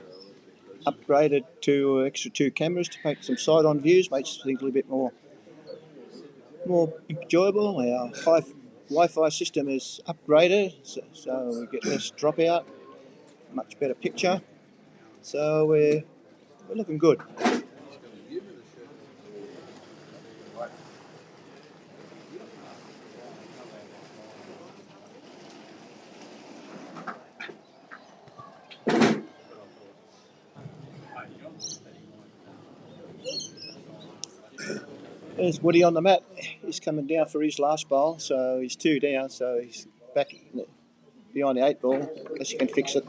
upgraded to extra 2 cameras to make some side-on views, makes things a little bit more enjoyable. Our Wi-Fi system is upgraded, so we get less dropout, much better picture. So we're looking good. There's Woody on the mat. He's coming down for his last bowl, so he's 2 down, so he's back behind the 8 ball, unless he can fix it.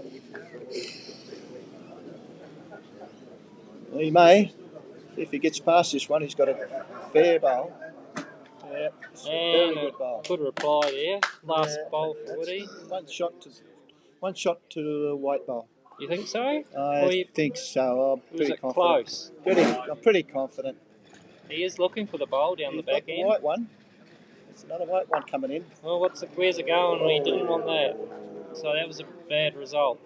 He may. If he gets past this one, he's got a fair bowl. Yeah, it's a very And good bowl. good reply there. Last bowl for That's Woody. One shot to the white bowl. You think so? I think so. I'm Was pretty it confident. close? I'm pretty confident. He is looking for the bowl down the He's back got the end. white one. There's another white one coming in. Well, where's it going? We didn't want that. So that was a bad result.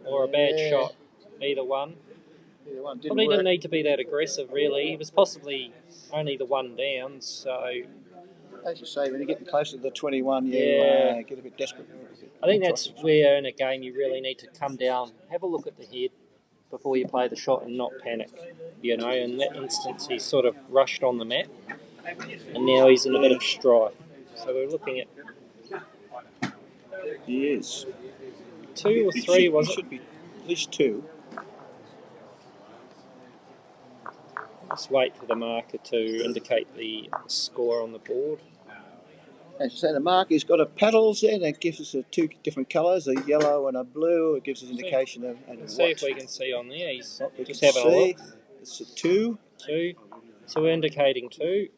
Or a bad shot. Either one. Either one Probably work. didn't need to be that aggressive, really. He was possibly only the one down, so As you say, when you're getting closer to the 21, you Yeah. get a bit desperate. I think that's where in a game you really need to come down, have a look at the head before you play the shot and not panic. You know, in that instance he's sort of rushed on the mat and now he's in a bit of strife. So we're looking at He is. 2 or 3, was it? Should be at least 2. Just wait for the marker to indicate the score on the board. As you say, the marker's got a paddles there that gives us 2 different colours, a yellow and a blue. It gives us indication of Let's see if we can see on there. He's we just can having a look. It's a 2. 2. So we're indicating 2.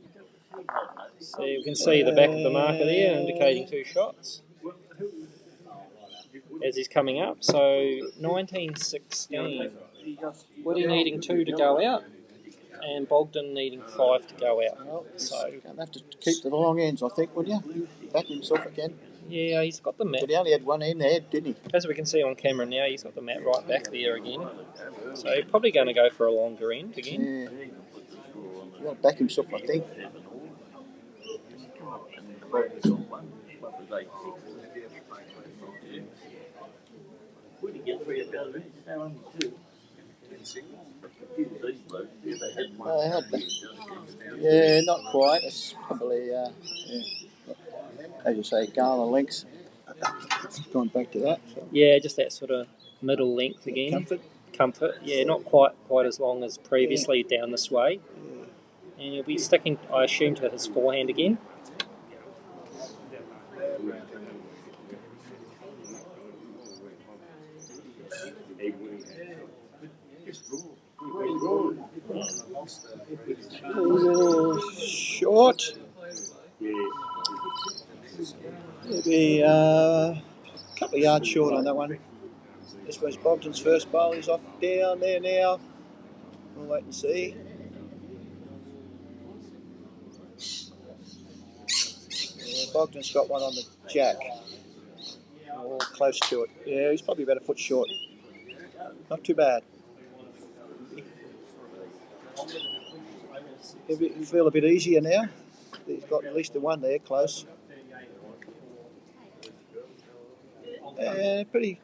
So you can see the back of the marker there indicating 2 shots as he's coming up. So 1916. Woody needing 2 to go out and Bogdan needing 5 to go out. So Going to have to keep the long ends, I think, wouldn't you? Back himself again. yeah, he's got the mat. But he only had one end there, didn't he? As we can see on camera now, he's got the mat right back there again. So he's probably going to go for a longer end again. Yeah. He's got to back himself, I think. Yeah, not quite. It's probably, as you say, Gala lengths. It's gone back to that. So. Yeah, just that sort of middle length again. Comfort. Yeah, not quite as long as previously down this way. And he'll be sticking, I assume, to his forehand again. A little short. Maybe a couple of yards short on that one. This was Bogdan's first bowl. He's off down there now. We'll wait and see. Yeah, Bogdan's got one on the jack. Or close to it. Yeah, he's probably about a foot short. Not too bad. You feel a bit easier now. He's got at least the one there close. Pretty.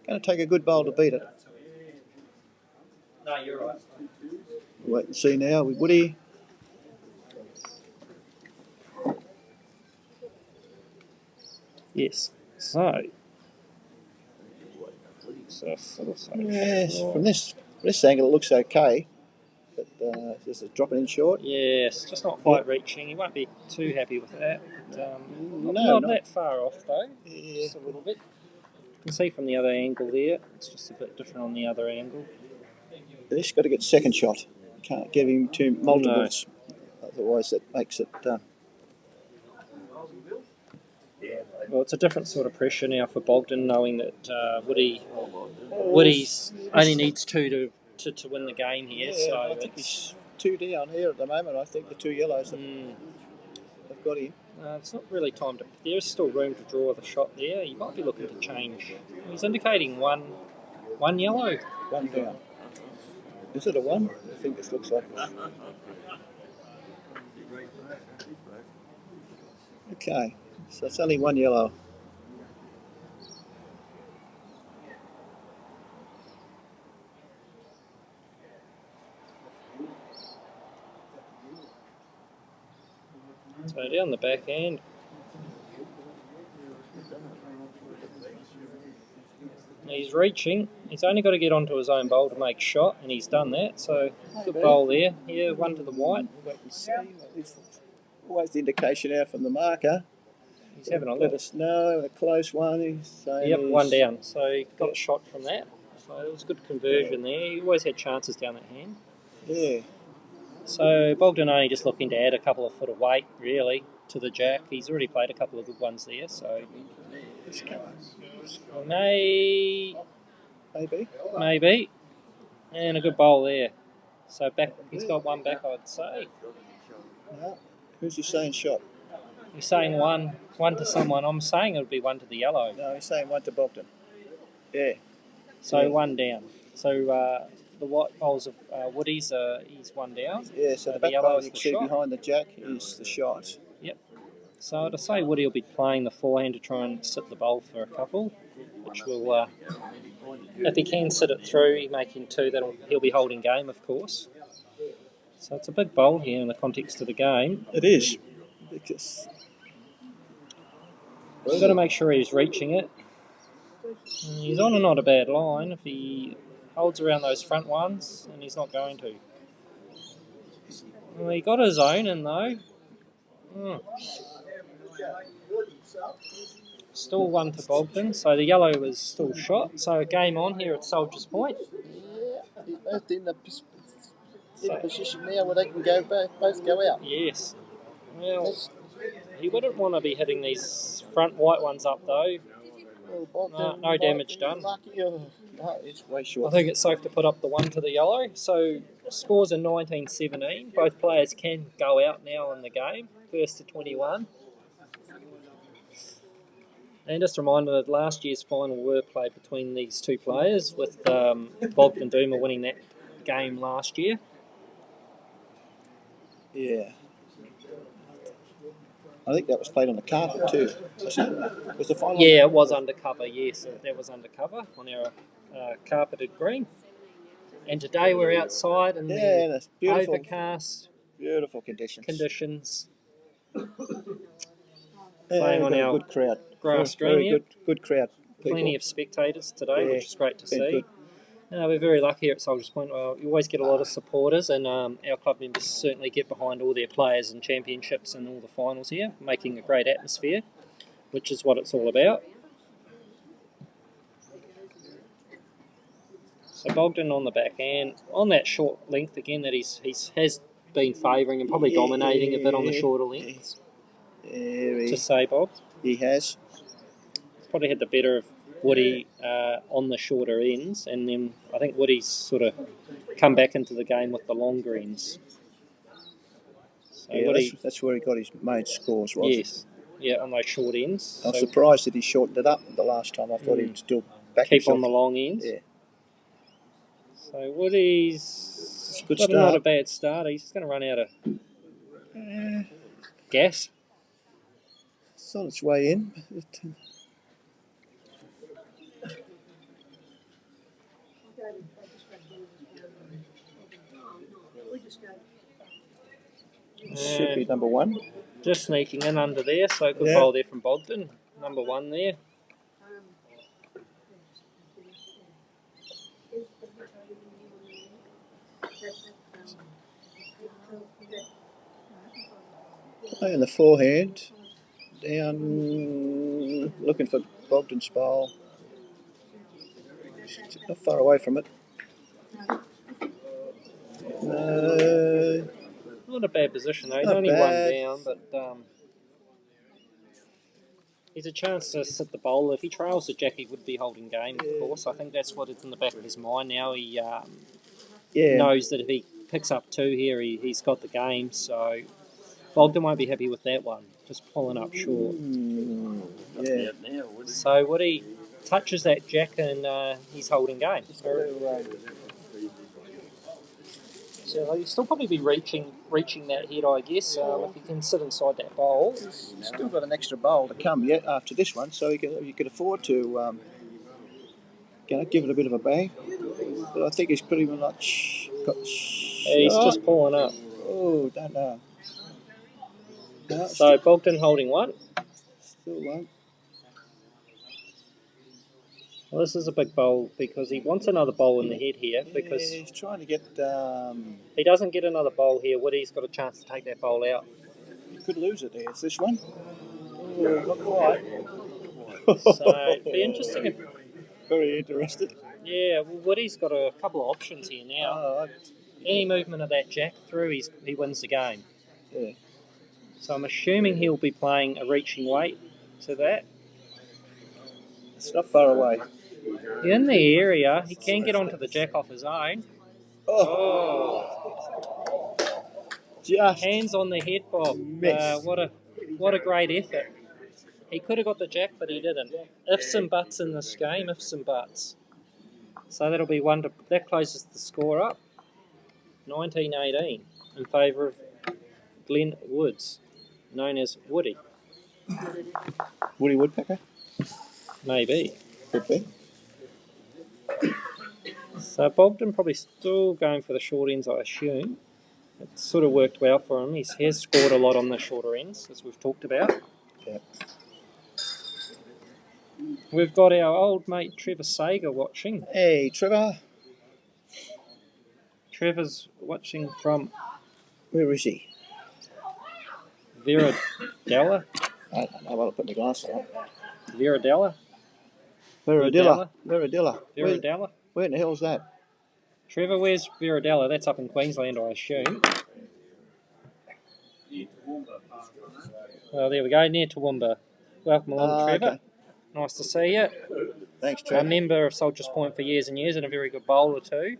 Going to take a good bowl to beat it. No, you're right. Wait and see now with Woody. Yes. So Yes, from this angle it looks okay, but just dropping in short. yes, just not quite reaching. He won't be too happy with that. But, No, not not- that far off though. Yeah. Just a little bit. You can see from the other angle there. It's just a bit different on the other angle. This got to get second shot. Can't give him two multiples, otherwise that makes it. Well, it's a different sort of pressure now for Bogdan, knowing that Woody's only needs 2 to win the game here. Yeah, So I think he's 2 down here at the moment. I think the 2 yellows have got him. it's not really time to. There's still room to draw the shot there. You might be looking to change. He's indicating one yellow. 1 down. Is it a 1? I think this looks like it. Okay, so it's only 1 yellow. So down the back end. He's reaching. He's only got to get onto his own bowl to make shot, and he's done that. So good bowl there. Yeah, 1 to the white. Wait and see. Always the indication out from the marker. He's having a Let look. us know. A close one. He's saying Yep, he's, one down. So he got a shot from that. So it was a good conversion there. He always had chances down that hand. Yeah. So Bogdan only just looking to add a couple of foot of weight, really, to the jack. He's already played a couple of good ones there, so maybe. And a good bowl there. So back, he's got one back, I'd say. No. Who's he saying shot? He's saying one to someone. I'm saying it would be one to the yellow. No, he's saying one to Bogdan. Yeah. So one down. So the white bowls of Woody's, he's one down. Yeah, so the back bowl you can see behind the jack is the shot. Yep. So to say Woody will be playing the forehand to try and sit the bowl for a couple, which will, if he can sit it through, making two, he'll be holding game, of course. So it's a big bowl here in the context of the game. It is. Because we've got to make sure he's reaching it. He's on and not a bad line if he holds around those front ones, and he's not going to. Well, he got his own in though. Still one to Bogdan, so the yellow was still shot. So game on here at Soldier's Point. Yeah, he's both in the position now where they can both go out. Yes. Well, he wouldn't want to be hitting these front white ones up though. No damage done. No, it's way short. I think it's safe to put up the one to the yellow. So scores are 19-17. Both players can go out now in the game. First to 21. And just a reminder that last year's final were played between these two players, with Bogdan DUMA winning that game last year. Yeah. I think that was played on the carpet too. Was the final? Yeah, it was undercover. Yes, that was undercover on our carpeted green. And today we're outside in the beautiful, overcast, beautiful conditions. Playing on our good crowd. Grass very green. Good crowd. People. Plenty of spectators today, which is great to see. Good. We're very lucky here at Soldier's Point. You always get a lot of supporters, and our club members certainly get behind all their players and championships and all the finals here, making a great atmosphere, which is what it's all about. So Bogdan on the backhand, on that short length again that he has been favouring and probably dominating a bit on the shorter lengths. To say, Bob. He has. He's probably had the better of Woody on the shorter ends, and then I think Woody's sort of come back into the game with the longer ends. So Woody, that's where he got his main scores, right? Yes, yeah, on those short ends. I'm surprised that he shortened it up the last time. I thought he'd still back keep himself on the long ends. Yeah. So Woody's got not a bad start. He's just going to run out of gas. It's on its way in. Should be number one. Just sneaking in under there, so good bowl there from Bogdan. Number one there. Playing the forehand. Down, looking for Bogdan's bowl. Not far away from it. Not a bad position though. He's only one down, but he's a chance to sit the bowl. If he trails the jack, he would be holding game, of course. I think that's what is in the back of his mind now. He knows that if he picks up two here, he's got the game. So Bogdan won't be happy with that one. Just pulling up short. So Woody touches that jack and he's holding game. So he'll still probably be reaching that head, I guess, if he can sit inside that bowl. He's still got an extra bowl to come yet after this one, so you could afford to give it a bit of a bang. But I think he's pretty much got. He's just pulling up. Oh, don't know. No, so Bogdan holding one. Still one. Well, this is a big bowl because he wants another bowl in the head here because he's trying to get. He doesn't get another bowl here. Woody's got a chance to take that bowl out. You could lose it there. It's this one. not quite. So it'd be interesting if, Very interested. yeah, well, Woody's got a couple of options here now. Oh, Any movement of that jack through, he wins the game. yeah. So I'm assuming he'll be playing a reaching weight to that. It's not far away. In the area, he can get onto the jack off his own. Oh, just Hands on the head, Bob. missed. What a great effort. He could have got the jack, but he didn't. Ifs and buts in this game, ifs and buts. So that'll be that closes the score up. 19-18 in favour of Glenn Woods, known as Woody. Woody Woodpecker? Maybe. Could be. So Bogdan probably still going for the short ends, I assume. It sort of worked well for him. He has scored a lot on the shorter ends, as we've talked about. Yeah. We've got our old mate Trevor Sager watching. Hey, Trevor. Trevor's watching from Where is he? Viradella. I don't know. I'll put my glasses on. Viradella. Viradilla. Where in the hell's that? Trevor, where's Viradella? That's up in Queensland, I assume. Well, there we go, near Toowoomba. Welcome along, Trevor. Okay. Nice to see you. Thanks, A Trevor. member of Soldiers Point for years and years and a very good bowler too.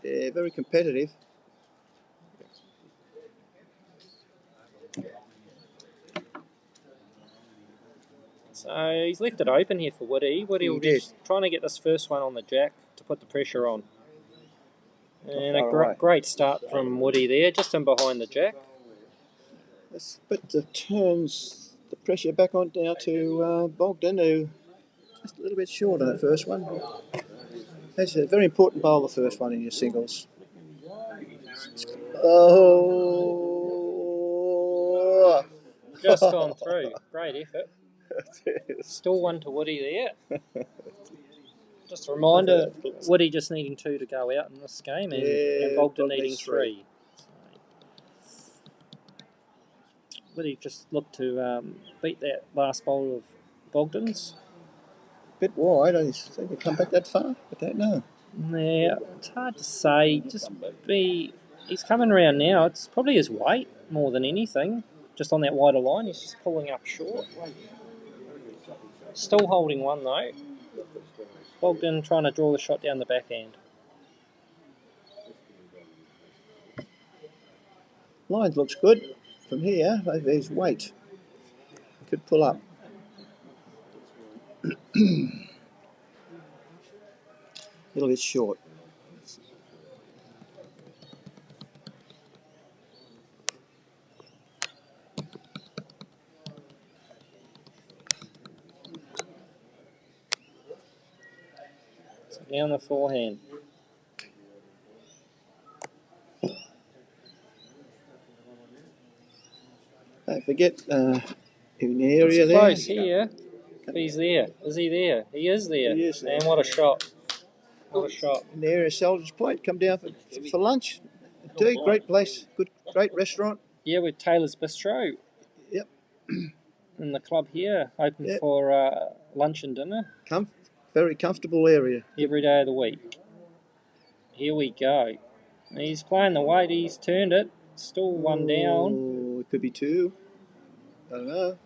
Yeah, very competitive. So he's left it open here for Woody. Woody will be trying to get this first one on the jack to put the pressure on. And a great start from Woody there, just in behind the jack. This bit turns the pressure back on now to Bogdan, who just a little bit short on that first one. That's a very important bowl, the first one in your singles. Oh! Just gone through. Great effort. Still one to Woody there. Just a reminder, Woody just needing 2 to go out in this game and Bogdan needing 3. Woody just looked to beat that last bowl of Bogdan's. Bit wide. I think he'd come back that far. I don't know. Yeah, it's hard to say. He's coming around now. It's probably his weight more than anything. Just on that wider line, he's just pulling up short. Still holding one though. Bogdan trying to draw the shot down the backhand. Line looks good from here. Maybe his weight. He could pull up. A little bit short. So down the forehand. Don't forget, in the area it's there. Close here. He's there. Is he there? He is there. He is there. And what a shot. What a shot. In the area of Soldiers Point, come down for lunch. Tea, great place, great restaurant. Yeah, with Taylor's Bistro. Yep. In the club here, open for lunch and dinner. Very comfortable area. Every day of the week. Here we go. He's playing the weight. He's turned it. Still one down. Oh, it could be 2. I don't know.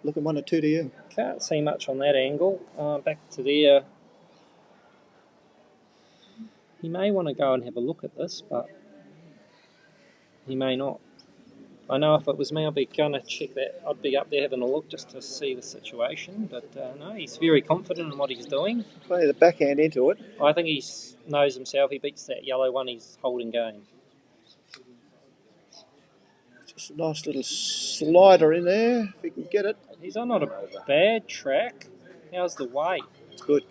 Looking 1 or 2 to you. Can't see much on that angle. Back to there. He may want to go and have a look at this, but he may not. I know if it was me, I'd be going to check that. I'd be up there having a look just to see the situation. But no, he's very confident in what he's doing. Play the backhand into it. I think he knows himself. He beats that yellow one. He's holding game. Just a nice little slider in there, if he can get it. He's on not a bad track. How's the weight? It's good.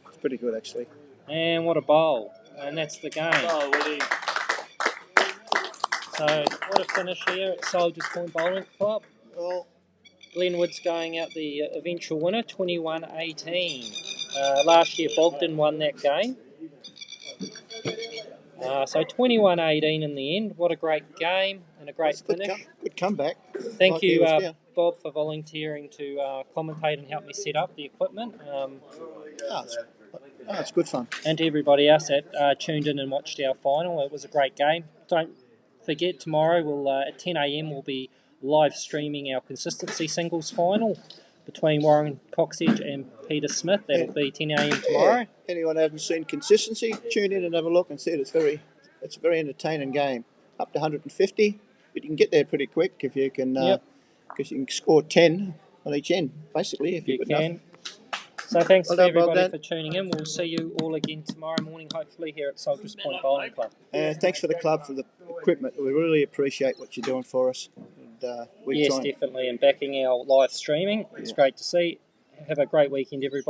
It's pretty good, actually. And what a bowl. And that's the game. Oh, Woody. So, what a finish here at Soldiers Point Bowling Club. Well, Glenn Woods going out the eventual winner, 21-18. Last year, Bogdan won that game. So 21-18 in the end. What a great game and and a great finish. Good comeback. Thank Like he you, was down. Bob, for volunteering to commentate and help me set up the equipment. It's good fun. And to everybody else that tuned in and watched our final. It was a great game. Don't forget, tomorrow we'll at 10 a.m. we'll be live streaming our consistency singles final between Warren Coxedge and Peter Smith. That'll be 10 a.m. tomorrow. Yeah. Anyone who hasn't seen consistency, tune in and have a look and see it. It's a very entertaining game. Up to 150, but you can get there pretty quick if you can. Because you can score 10 on each end, basically, if you're good enough. So thanks Well to done, everybody Bob, for tuning in. We'll see you all again tomorrow morning, hopefully, here at Soldiers Point Bowling Club. Thanks for the club for the equipment. We really appreciate what you're doing for us. And, Yes, definitely, and backing our live streaming. It's great to see. Have a great weekend, everybody.